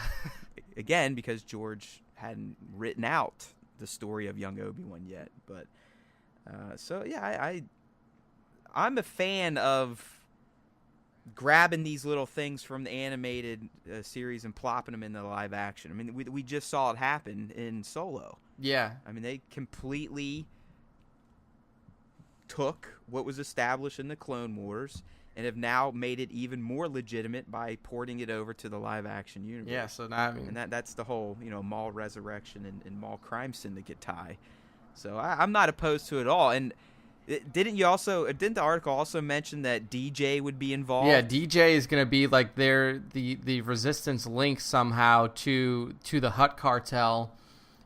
Again, because George hadn't written out the story of young Obi-Wan yet. But so yeah, I'm a fan of grabbing these little things from the animated series and plopping them in the live action. I mean, we just saw it happen in Solo. Yeah. I mean, they completely took what was established in the Clone Wars and have now made it even more legitimate by porting it over to the live action universe. Yeah, so now, I mean, and that's the whole, Maul Resurrection and Maul Crime Syndicate tie. So I'm not opposed to it at all. And didn't the article also mention that DJ would be involved? Yeah, DJ is going to be like the Resistance link somehow to the Hutt cartel.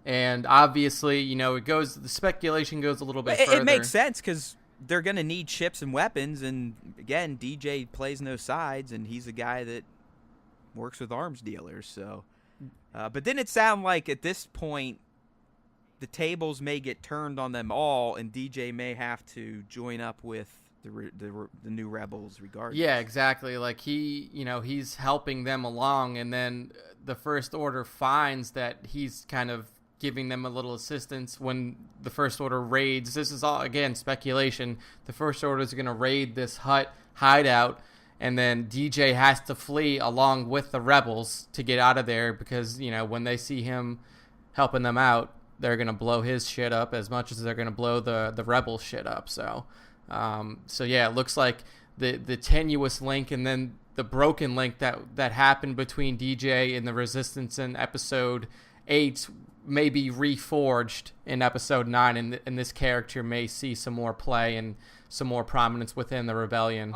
And obviously, the speculation goes a little bit further. It makes sense because they're going to need ships and weapons. And again, DJ plays no sides, and he's a guy that works with arms dealers. So, but didn't it sound like at this point the tables may get turned on them all, and DJ may have to join up with the new rebels regardless? Yeah, exactly. Like he's helping them along, and then the First Order finds that he's kind of giving them a little assistance when the First Order raids. This is all, again, speculation. The First Order is going to raid this Hutt hideout, and then DJ has to flee along with the rebels to get out of there because, when they see him helping them out, they're going to blow his shit up as much as they're going to blow the rebel shit up. So yeah, it looks like the tenuous link and then the broken link that happened between DJ and the Resistance in Episode 8 may be reforged in Episode 9, and this character may see some more play and some more prominence within the rebellion.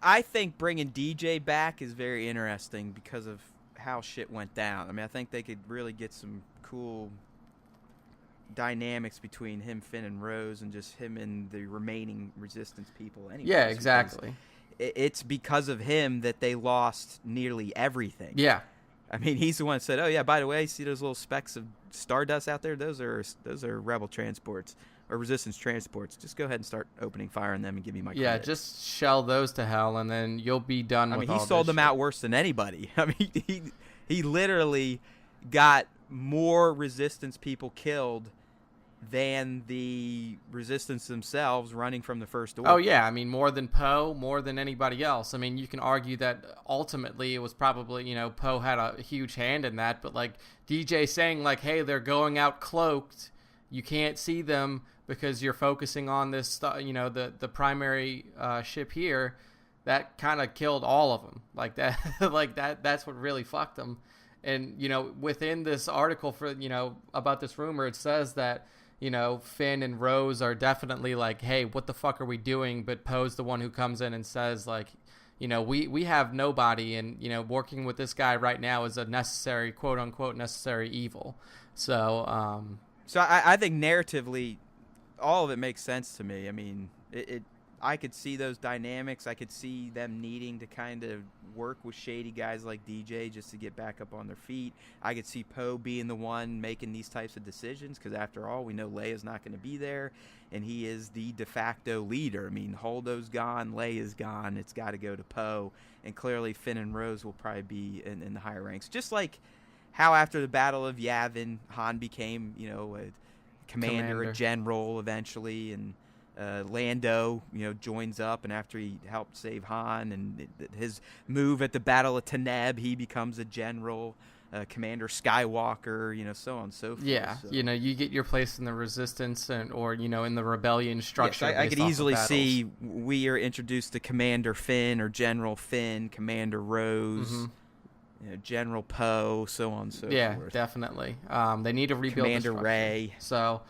I think bringing DJ back is very interesting because of how shit went down. I mean, I think they could really get some cool dynamics between him, Finn, and Rose, and just him and the remaining Resistance people. Anyways, yeah, exactly. It's because of him that they lost nearly everything. Yeah. I mean, he's the one that said, "Oh yeah, by the way, see those little specks of stardust out there? Those are rebel transports or Resistance transports. Just go ahead and start opening fire on them and give me my credit." Yeah, just shell those to hell, and then you'll be done with all this. He sold them out worse than anybody. I mean, he literally got more Resistance people killed than the Resistance themselves running from the First Order. Oh, yeah. I mean, more than Poe, more than anybody else. I mean, you can argue that ultimately it was probably, Poe had a huge hand in that. But, like, DJ saying, like, hey, they're going out cloaked. You can't see them because you're focusing on this, the primary ship here. That kind of killed all of them. Like that, that's what really fucked them. And, within this article about this rumor, it says that, Finn and Rose are definitely like, hey, what the fuck are we doing? But Poe's the one who comes in and says, like, we have nobody, and, working with this guy right now is a necessary, quote unquote, necessary evil. So I think narratively, all of it makes sense to me. I mean, I could see those dynamics. I could see them needing to kind of work with shady guys like DJ just to get back up on their feet. I could see Poe being the one making these types of decisions because, after all, we know Leia's not going to be there, and he is the de facto leader. I mean, Holdo's gone, Leia's gone. It's got to go to Poe, and clearly Finn and Rose will probably be in the higher ranks. Just like how after the Battle of Yavin, Han became, a commander, a general eventually, and Lando, joins up, and after he helped save Han and his move at the Battle of Taneb, he becomes a general, Commander Skywalker, so on and so forth. Yeah, so. You get your place in the Resistance or in the rebellion structure. Yes, I could easily see we are introduced to Commander Finn or General Finn, Commander Rose, General Poe, so on and so forth. Yeah, definitely. They need to rebuild Commander Rey. So.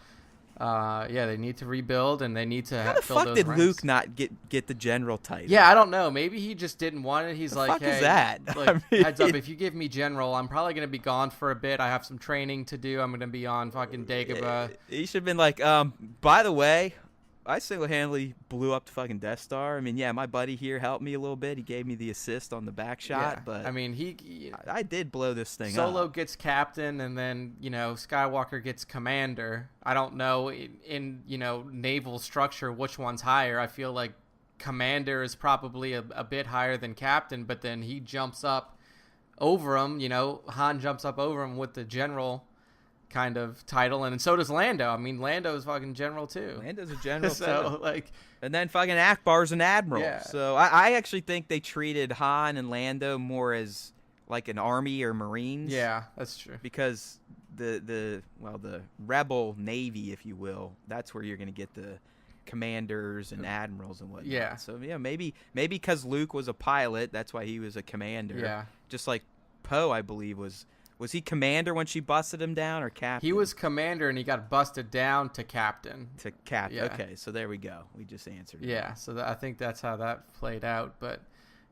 They need to rebuild, and they need to How the fill fuck those did ranks. Luke not get the general title? Yeah, I don't know. Maybe he just didn't want it. He's the like, fuck hey, is that? Like, heads up, if you give me general, I'm probably going to be gone for a bit. I have some training to do. I'm going to be on fucking Dagobah. He should have been like, by the way, I single-handedly blew up the fucking Death Star. I mean, yeah, my buddy here helped me a little bit. He gave me the assist on the back shot, but I mean, I did blow this thing up. Solo gets captain, and then, Skywalker gets commander. I don't know in naval structure which one's higher. I feel like commander is probably a bit higher than captain, but then he jumps up over him. Han jumps up over him with the general kind of title, and so does Lando. I mean, Lando's fucking general too. Lando's a general so too. like, and then fucking Akbar's an admiral. Yeah. So I actually think they treated Han and Lando more as like an army or Marines. Yeah, that's true. Because the rebel navy, if you will, that's where you're going to get the commanders and admirals and whatnot. Yeah. So yeah, maybe because Luke was a pilot, that's why he was a commander. Yeah. Just like Poe, I believe was he commander when she busted him down, or captain? He was commander and he got busted down to captain. To captain. Yeah. Okay, so there we go. We just answered it. Yeah, so I think that's how that played out. But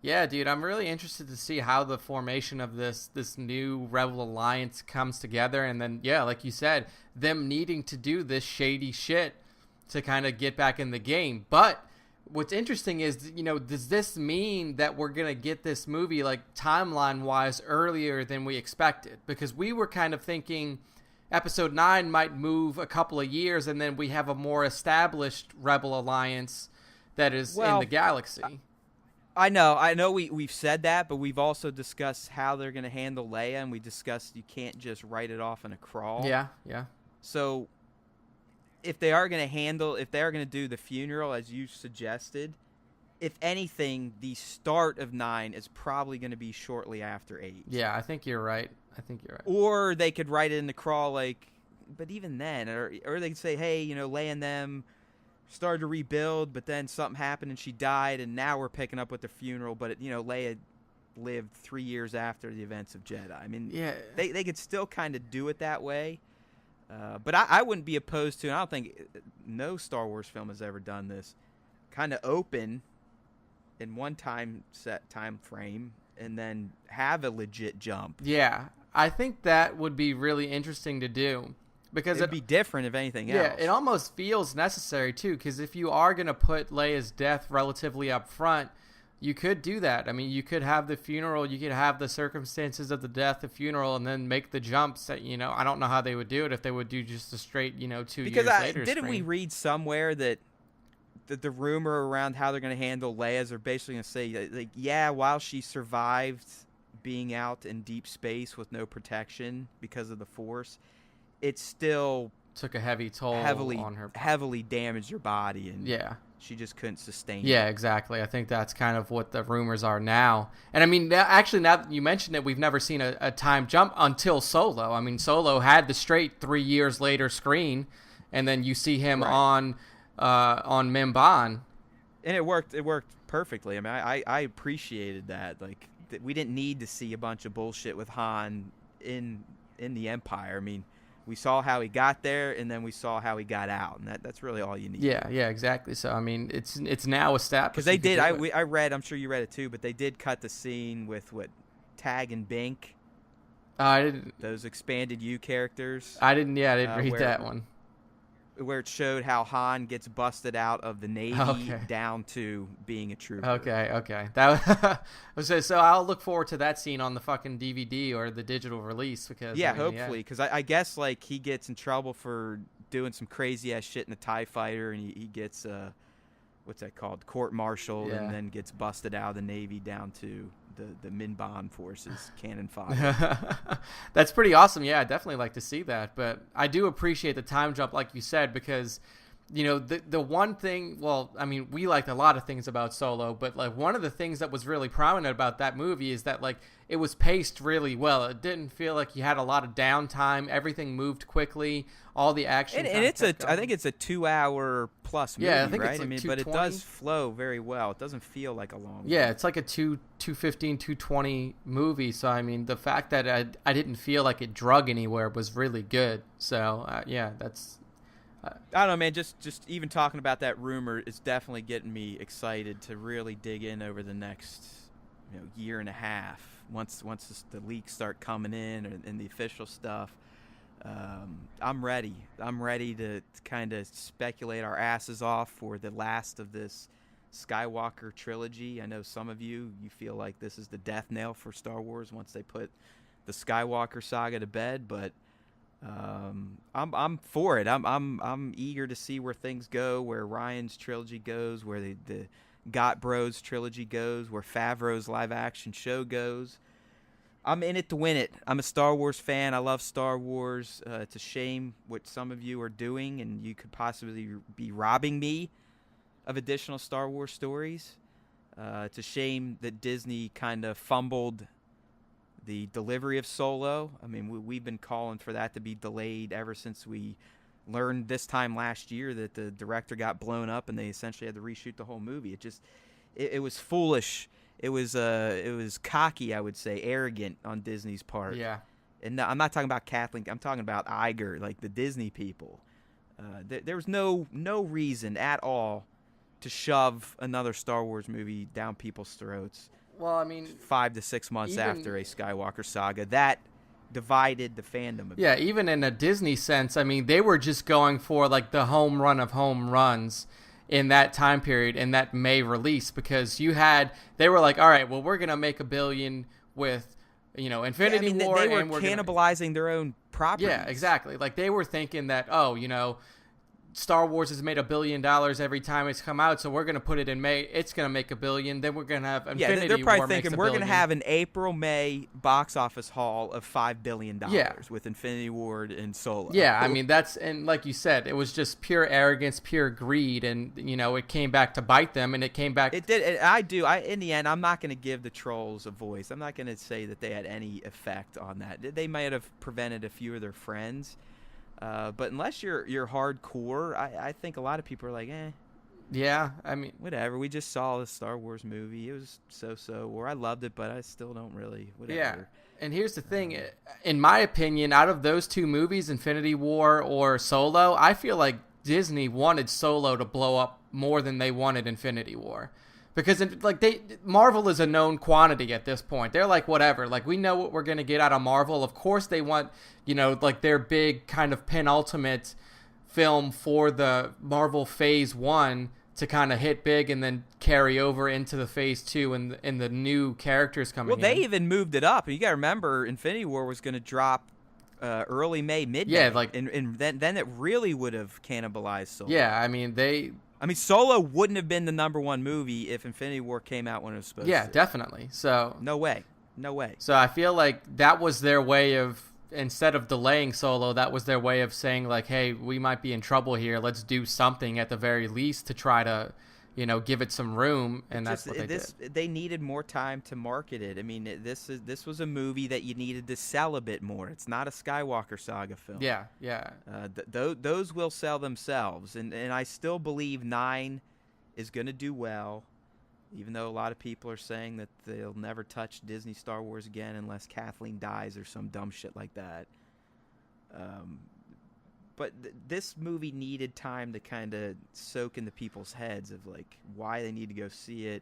yeah, dude, I'm really interested to see how the formation of this new Rebel Alliance comes together. And then, yeah, like you said, them needing to do this shady shit to kind of get back in the game. But what's interesting is, you know, does this mean that we're going to get this movie, like, timeline-wise earlier than we expected? Because we were kind of thinking Episode 9 might move a couple of years, and then we have a more established Rebel Alliance that is in the galaxy. I know we've said that, but we've also discussed how they're going to handle Leia, and we discussed you can't just write it off in a crawl. Yeah. So if they are going to do the funeral as you suggested, if anything, the start of 9 is probably going to be shortly after 8. Yeah, I think you're right. Or they could write it in the crawl, like, but even then, or they could say, hey, you know, Leia and them started to rebuild, but then something happened and she died, and now we're picking up with the funeral. But Leia lived 3 years after the events of Jedi. I mean, yeah, they could still kind of do it that way. But I wouldn't be opposed to, and I don't think no Star Wars film has ever done this, kind of open in one time frame and then have a legit jump. Yeah, I think that would be really interesting to do. Because it'd be different if anything else. Yeah, it almost feels necessary too, because if you are going to put Leia's death relatively up front, you could do that. I mean, you could have the funeral, you could have the circumstances of the death, the funeral, and then make the jumps. That, I don't know how they would do it, if they would do just a straight, 2 years later. Didn't we read somewhere that the rumor around how they're going to handle Leia's are basically going to say, like, yeah, while she survived being out in deep space with no protection because of the Force, it still took a heavy toll on her. Heavily damaged her body, and yeah, she just couldn't sustain it. Yeah, exactly. I think that's kind of what the rumors are now. And I mean, actually, now that you mentioned it, we've never seen a time jump until Solo. I mean, Solo had the straight 3 years later screen, and then you see him on Mimban. And it worked perfectly. I mean, I appreciated that. Like, we didn't need to see a bunch of bullshit with Han in the Empire. I mean, we saw how he got there, and then we saw how he got out, and that's really all you need. Yeah, exactly. So I mean, it's now established. Because they did. I read. I'm sure you read it too, but they did cut the scene with Tag and Bink. I didn't. Those expanded U characters. I didn't read that one. Where it showed how Han gets busted out of the Navy down to being a trooper. Okay. That so I'll look forward to that scene on the fucking DVD or the digital release, because hopefully, because I guess like he gets in trouble for doing some crazy ass shit in the TIE fighter, and he gets what's that called, court-martialed, and then gets busted out of the Navy down to the Minban forces, cannon fodder. That's pretty awesome. Yeah, I'd definitely like to see that. But I do appreciate the time jump, like you said, because the one thing, well, I mean, we liked a lot of things about Solo, but like one of the things that was really prominent about that movie is that like it was paced really well. It didn't feel like you had a lot of downtime. Everything moved quickly. All the action. And I think it's a 2 hour plus movie, I think right? It's like but it does flow very well. It doesn't feel like a long movie. Yeah, it's like a 215, 220 movie. So I mean, the fact that I didn't feel like it drug anywhere was really good. So that's. I don't know, man. Just even talking about that rumor is definitely getting me excited to really dig in over the next year and a half. Once the leaks start coming in and the official stuff, I'm ready. I'm ready to kind of speculate our asses off for the last of this Skywalker trilogy. I know some of you feel like this is the death knell for Star Wars once they put the Skywalker saga to bed, but I'm for it. I'm eager to see where things go, where Ryan's trilogy goes, where the Got Bros trilogy goes, where Favreau's live action show goes. I'm in it to win it. I'm a Star Wars fan. I love Star Wars. It's a shame what some of you are doing, and you could possibly be robbing me of additional Star Wars stories. It's a shame that Disney kind of fumbled the delivery of Solo. I mean, we've been calling for that to be delayed ever since we learned this time last year that the director got blown up and they essentially had to reshoot the whole movie. It was foolish. It was cocky, I would say, arrogant on Disney's part. Yeah. And I'm not talking about Kathleen. I'm talking about Iger, like the Disney people. There was no reason at all to shove another Star Wars movie down people's throats. Well, I mean, 5 to 6 months after a Skywalker saga, that divided the fandom a bit. Yeah, even in a Disney sense, I mean, they were just going for like the home run of home runs in that time period in that May release, because they were like, all right, well, we're gonna make $1 billion with Infinity War, they were and we're cannibalizing their own properties. Yeah, exactly. Like they were thinking that, Star Wars has made $1 billion every time it's come out, so we're going to put it in May. It's going to make $1 billion. Then we're going to have Infinity War. They're probably makes thinking $1 we're going to billion. have an April-May box office haul of $5 billion Yeah. with Infinity War and Solo. Yeah, I mean, and like you said, it was just pure arrogance, pure greed, and, it came back to bite them, and it came back. It did. In the end, I'm not going to give the trolls a voice. I'm not going to say that they had any effect on that. They might have prevented a few of their friends. But unless you're hardcore, I think a lot of people are like, Yeah, I mean, whatever. We just saw a Star Wars movie. It was so-so. Or I loved it, but I still don't really. Whatever. Yeah. And here's the thing. In my opinion, out of those two movies, Infinity War or Solo, I feel like Disney wanted Solo to blow up more than they wanted Infinity War. Because Marvel is a known quantity at this point. They're like, whatever. Like, we know what we're going to get out of Marvel. Of course they want, their big kind of penultimate film for the Marvel Phase 1 to kind of hit big and then carry over into the Phase 2 and the new characters coming in. Well, they even moved it up. You got to remember, Infinity War was going to drop early May, mid-May. Yeah, and then it really would have cannibalized Solo. Yeah, I mean, Solo wouldn't have been the #1 movie if Infinity War came out when it was supposed to. Yeah, definitely. So No way. So I feel like that was their way of, instead of delaying Solo, that was their way of saying like, hey, we might be in trouble here. Let's do something at the very least to try to, give it some room. And that's what they did. They needed more time to market it. I mean, this was a movie that you needed to sell a bit more. It's not a Skywalker saga film. Yeah. Those will sell themselves, and I still believe 9 is going to do well, even though a lot of people are saying that they'll never touch Disney Star Wars again unless Kathleen dies or some dumb shit like that. But this movie needed time to kind of soak into people's heads of like why they need to go see it.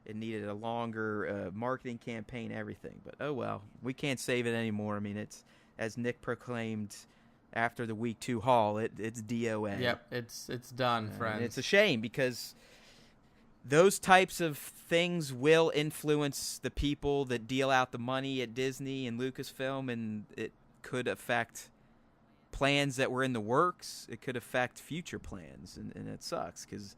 It needed a longer marketing campaign, everything. But oh well, we can't save it anymore. I mean, it's, as Nick proclaimed after the week 2 haul, it's DOA. Yep, it's done, friends. And it's a shame because those types of things will influence the people that deal out the money at Disney and Lucasfilm, and it could affect plans that were in the works. It could affect future plans, and it sucks because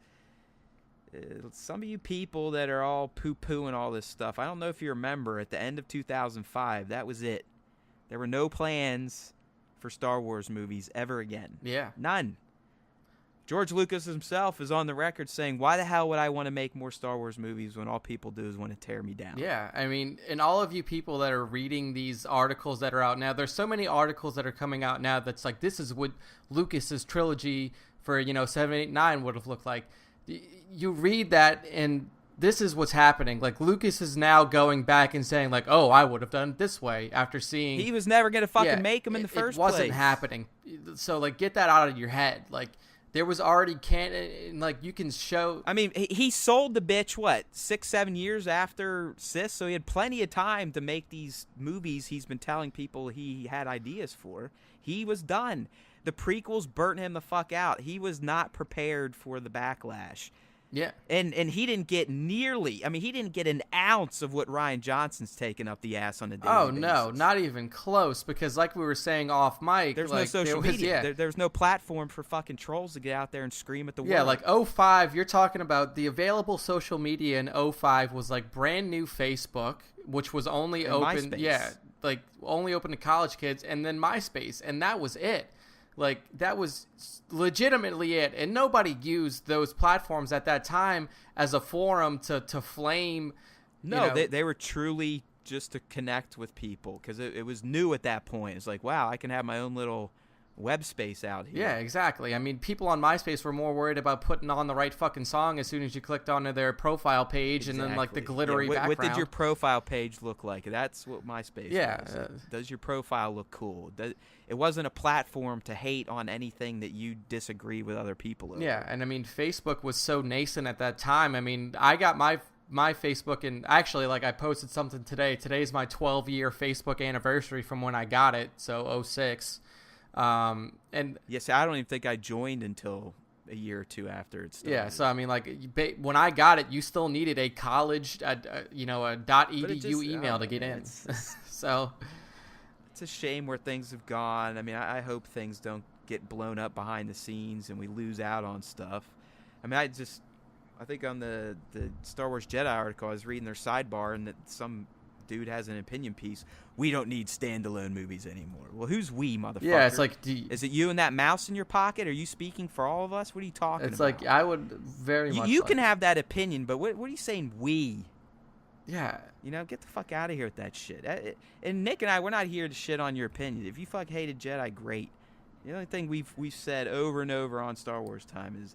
some of you people that are all poo-pooing all this stuff, I don't know if you remember, at the end of 2005, that was it. There were no plans for Star Wars movies ever again. Yeah. None. George Lucas himself is on the record saying, why the hell would I want to make more Star Wars movies when all people do is want to tear me down? Yeah, I mean, and all of you people that are reading these articles that are out now, there's so many articles that are coming out now that's like, this is what Lucas's trilogy for, 7, 8, 9 would have looked like. You read that, and this is what's happening. Like, Lucas is now going back and saying, like, oh, I would have done it this way after seeing... He was never going to fucking make them in the first place. It wasn't happening. So, like, get that out of your head. Like, there was already canon, like, you can show... I mean, he sold the bitch, 6-7 years after Sis, so he had plenty of time to make these movies he's been telling people he had ideas for. He was done. The prequels burnt him the fuck out. He was not prepared for the backlash. Yeah. And he didn't get he didn't get an ounce of what Rian Johnson's taken up the ass on a daily basis. Oh, no, not even close, because like we were saying off mic, there's no social media. There's no platform for fucking trolls to get out there and scream at the world. Yeah, like 05, you're talking about the available social media in 05 was like brand new Facebook, which was only open. MySpace. Yeah, like only open to college kids, and then MySpace, and that was it. Like, that was legitimately it. And nobody used those platforms at that time as a forum to flame. No, they were truly just to connect with people, because it was new at that point. It's like, wow, I can have my own little web space out here. Yeah, exactly. I mean, people on MySpace were more worried about putting on the right fucking song as soon as you clicked onto their profile page, and then like the glittery background. What did your profile page look like? That's what MySpace was. Does your profile look cool? It wasn't a platform to hate on anything that you disagree with other people over. Yeah, and I mean, Facebook was so nascent at that time. I mean, I got my Facebook, and actually, like, I posted something today. Today's my 12-year Facebook anniversary from when I got it, so 06. And yes, I don't even think I joined until a year or two after it started. Yeah, so I mean, like, when I got it, you still needed a college, a .edu email to get in. So it's a shame where things have gone. I mean, I hope things don't get blown up behind the scenes and we lose out on stuff. I mean, I think on the Star Wars Jedi article, I was reading their sidebar, and that some dude has an opinion piece. We don't need standalone movies anymore. Well, who's we, motherfucker? Yeah, it's like, is it you and that mouse in your pocket? Are you speaking for all of us? What are you talking about? It's like, I would very much. You can have that opinion, but what are you saying? We? Yeah. You know, get the fuck out of here with that shit. And Nick and I, we're not here to shit on your opinion. If you fuck hated Jedi, great. The only thing we've said over and over on Star Wars Time is,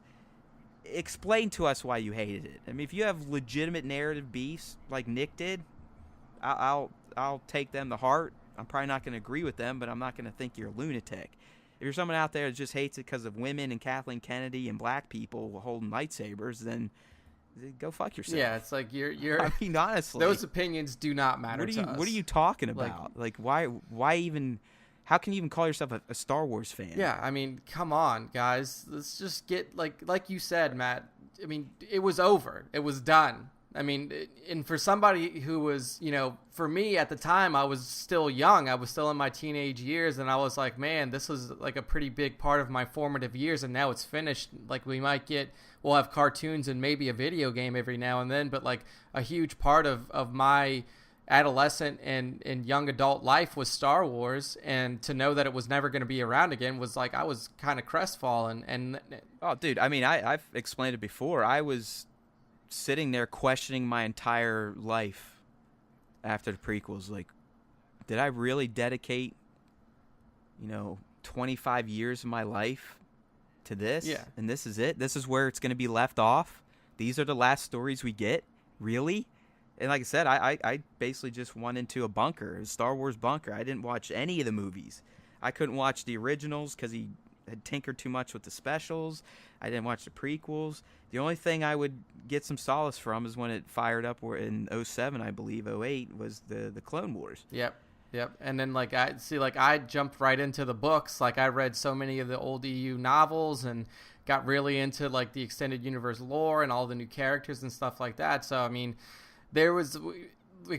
explain to us why you hated it. I mean, if you have legitimate narrative beefs like Nick did, I'll take them to heart. I'm probably not going to agree with them, but I'm not going to think you're a lunatic. If you're someone out there that just hates it because of women and Kathleen Kennedy and black people holding lightsabers, then go fuck yourself. Yeah, it's like you're. I mean, honestly, those opinions do not matter to us. What are you talking about? Like why even? How can you even call yourself a Star Wars fan? Yeah, I mean, come on, guys. Let's just get like you said, Matt. I mean, it was over. It was done. I mean, and for somebody who was, for me at the time, I was still young. I was still in my teenage years, and I was like, man, this was like a pretty big part of my formative years, and now it's finished. Like, we'll have cartoons and maybe a video game every now and then, but like a huge part of my adolescent and young adult life was Star Wars, and to know that it was never going to be around again was like, I was kind of crestfallen. And oh, dude, I mean, I've explained it before. I was sitting there questioning my entire life after the prequels. Like, did I really dedicate 25 years of my life to this? Yeah. And this is it? This is where it's going to be left off? These are the last stories we get? Really? And like I said, I basically just went into a bunker, a Star Wars bunker. I didn't watch any of the movies. I couldn't watch the originals because he had tinkered too much with the specials. I didn't watch the prequels. The only thing I would get some solace from is when it fired up in 07, I believe, 08, was the Clone Wars. Yep. And then I jumped right into the books. Like, I read so many of the old EU novels and got really into like the extended universe lore and all the new characters and stuff like that. So, I mean, we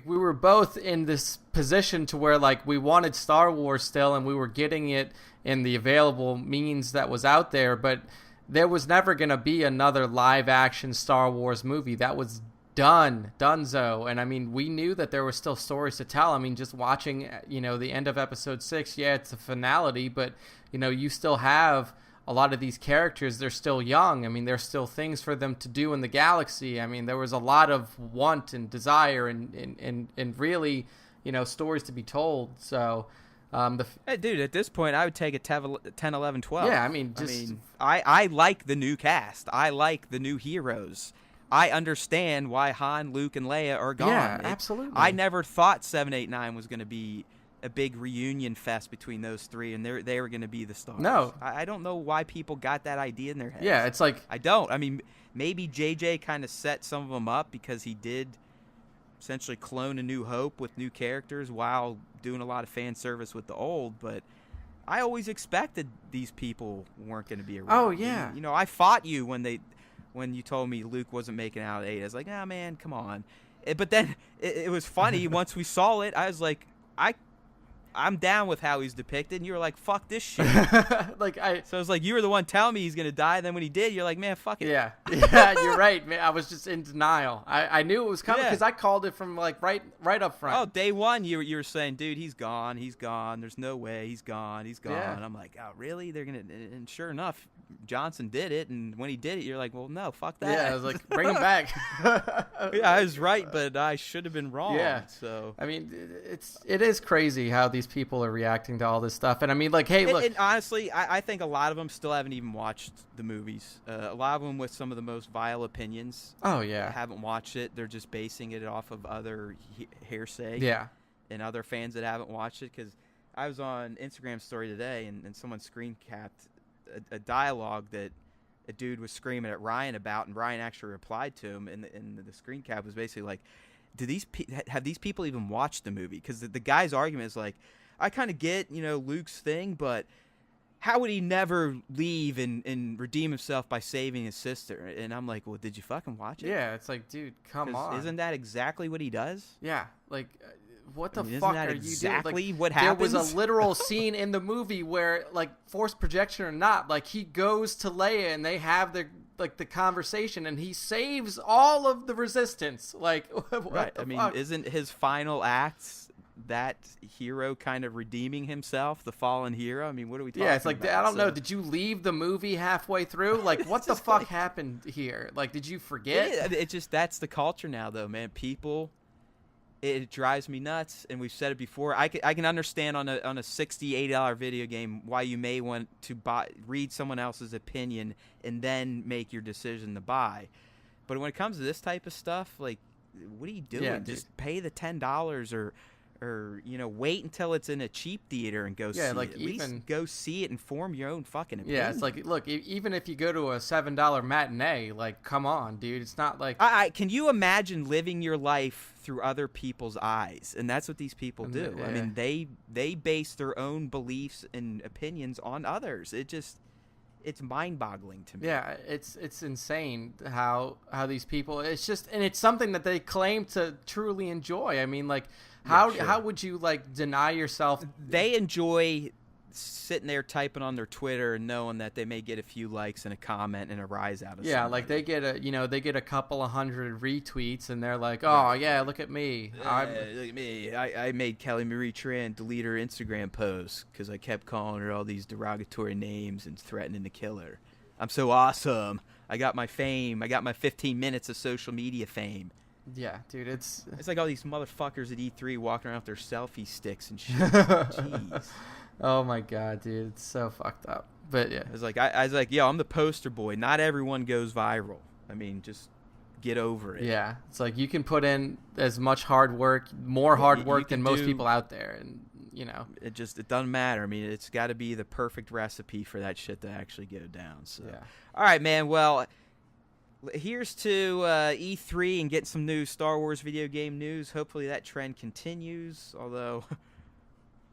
were both in this position to where like we wanted Star Wars still, and we were getting it in the available means that was out there, but there was never going to be another live action Star Wars movie. That was donezo. And I mean, we knew that there were still stories to tell. I mean, just watching, the end of episode 6, yeah, it's a finality, but you still have a lot of these characters. They're still young. I mean, there's still things for them to do in the galaxy. I mean, there was a lot of want and desire and really, stories to be told. So, hey, dude, at this point, I would take a 10, 11, 12. Yeah, I like the new cast. I like the new heroes. I understand why Han, Luke, and Leia are gone. Yeah, absolutely. I never thought 7, 8, 9 was going to be a big reunion fest between those three, and they were going to be the stars. No. I don't know why people got that idea in their heads. Yeah, it's like... I don't. I mean, maybe JJ kind of set some of them up because he did essentially clone A New Hope with new characters while doing a lot of fan service with the old, but I always expected these people weren't going to be around. Oh, yeah. And, I fought you when you told me Luke wasn't making out at 8. I was like, oh, man, come on. But then it was funny. Once we saw it, I was like, I'm down with how he's depicted, and you were like, fuck this shit. So it's like, you were the one telling me he's going to die, and then when he did, you're like, man, fuck it. Yeah. Yeah, you're right, man. I was just in denial. I knew it was coming Yeah. because I called it from like right up front. Oh, day one, you were saying, dude, he's gone. There's no way. He's gone. Yeah. I'm like, oh, really? They're gonna, and sure enough, Johnson did it. And when he did it, you're like, well, no, fuck that. Yeah, I was like, bring him back. Yeah, I was right, but I should have been wrong. Yeah. So I mean, it is crazy how these people are reacting to all this stuff. And I mean, like, hey, look. And honestly, I think a lot of them still haven't even watched the movies. A lot of them with some of the most vile opinions. Oh yeah. Haven't watched it. They're just basing it off of other hearsay. Yeah. And other fans that haven't watched it, because I was on Instagram story today and someone screen capped a dialogue that a dude was screaming at Ryan about, and Ryan actually replied to him, and the screen cap was basically like, have these people even watched the movie? Because the guy's argument is like, I kind of get, Luke's thing, but how would he never leave and redeem himself by saving his sister? And I'm like, well, did you fucking watch it? Yeah, it's like, dude, come on. Isn't that exactly what he does? Yeah, like, what the Isn't fuck that are you doing? exactly Like, what happens? There was a literal scene in the movie where, like, forced projection or not, like, he goes to Leia and they have the conversation and he saves all of the resistance. Like, what right. the I mean, fuck? isn't his final act that hero kind of redeeming himself, the fallen hero? I mean, what are we talking about? Yeah, it's like, I don't know. Did you leave the movie halfway through? Like, what the fuck happened here? Like, did you forget? It just, that's the culture now, though, man. People, it drives me nuts, and we've said it before. I can understand on a $60, $80 video game why you may want to read someone else's opinion and then make your decision to buy. But when it comes to this type of stuff, like, what are you doing? Yeah, just pay the $10 or wait until it's in a cheap theater and go see like it. At least go see it and form your own fucking opinion. Yeah, it's like, look, even if you go to a $7 matinee, like, come on, dude. It's not like... Can you imagine living your life through other people's eyes? And that's what these people do. Yeah. I mean, they base their own beliefs and opinions on others. It's mind-boggling to me. Yeah, it's insane how these people... It's just... And it's something that they claim to truly enjoy. I mean, like... How would you, like, deny yourself? They enjoy sitting there typing on their Twitter and knowing that they may get a few likes and a comment and a rise out of somebody. Like they get a couple of hundred retweets and they're like, oh yeah, look at me. Look at me. I made Kelly Marie Tran delete her Instagram post because I kept calling her all these derogatory names and threatening to kill her. I'm so awesome. I got my fame. I got my 15 minutes of social media fame. Yeah, dude, it's like all these motherfuckers at E3 walking around with their selfie sticks and shit. Jeez. Oh my god, dude, it's so fucked up. But yeah, I was like, yo, I'm the poster boy. Not everyone goes viral. I mean, just get over it. Yeah, it's like you can put in as much hard work, more hard work than most people out there, and it doesn't matter. I mean, it's got to be the perfect recipe for that shit to actually go down. So, yeah. All right, man. Well, here's to E3 and getting some new Star Wars video game news. Hopefully that trend continues, although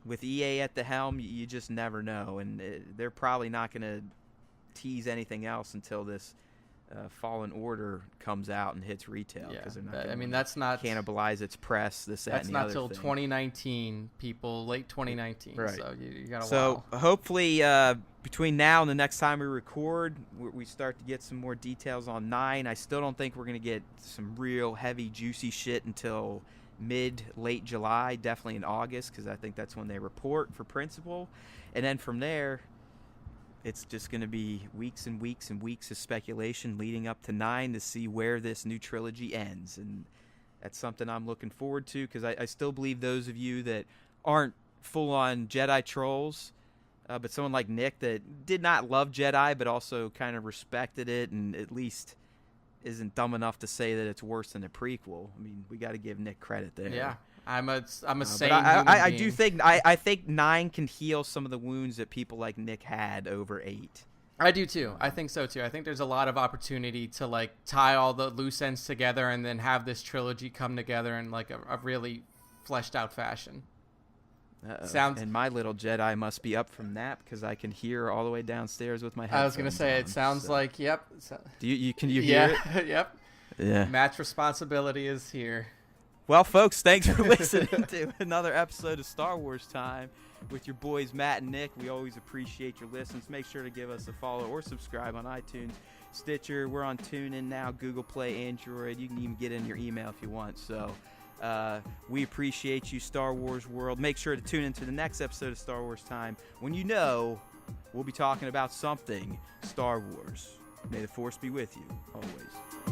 with EA at the helm, you just never know, and they're probably not going to tease anything else until this Fallen Order comes out and hits retail, because they're not going to that's not cannibalize its press, this, that, that's and the not other till thing. 2019, people, late 2019, right. So you got a while. So hopefully between now and the next time we record, we start to get some more details on 9. I still don't think we're going to get some real heavy, juicy shit until late July, definitely in August, because I think that's when they report for principal. And then from there, it's just going to be weeks and weeks and weeks of speculation leading up to 9 to see where this new trilogy ends. And that's something I'm looking forward to, because I still believe those of you that aren't full-on Jedi trolls, but someone like Nick that did not love Jedi but also kind of respected it and at least isn't dumb enough to say that it's worse than a prequel. I mean, we got to give Nick credit there. Yeah. I'm a sane I do think I think 9 can heal some of the wounds that people like Nick had over 8. I do too. I think so too. I think there's a lot of opportunity to like tie all the loose ends together and then have this trilogy come together in like a really fleshed out fashion. And my little Jedi must be up from nap because I can hear all the way downstairs with my headphones. I was gonna say it sounds like yep. Can you hear it? Yep. Yeah. Matt's responsibility is here. Well, folks, thanks for listening to another episode of Star Wars Time with your boys Matt and Nick. We always appreciate your listens. Make sure to give us a follow or subscribe on iTunes, Stitcher. We're on TuneIn now, Google Play, Android. You can even get in your email if you want. So we appreciate you, Star Wars world. Make sure to tune into the next episode of Star Wars Time when you know we'll be talking about something Star Wars. May the Force be with you always.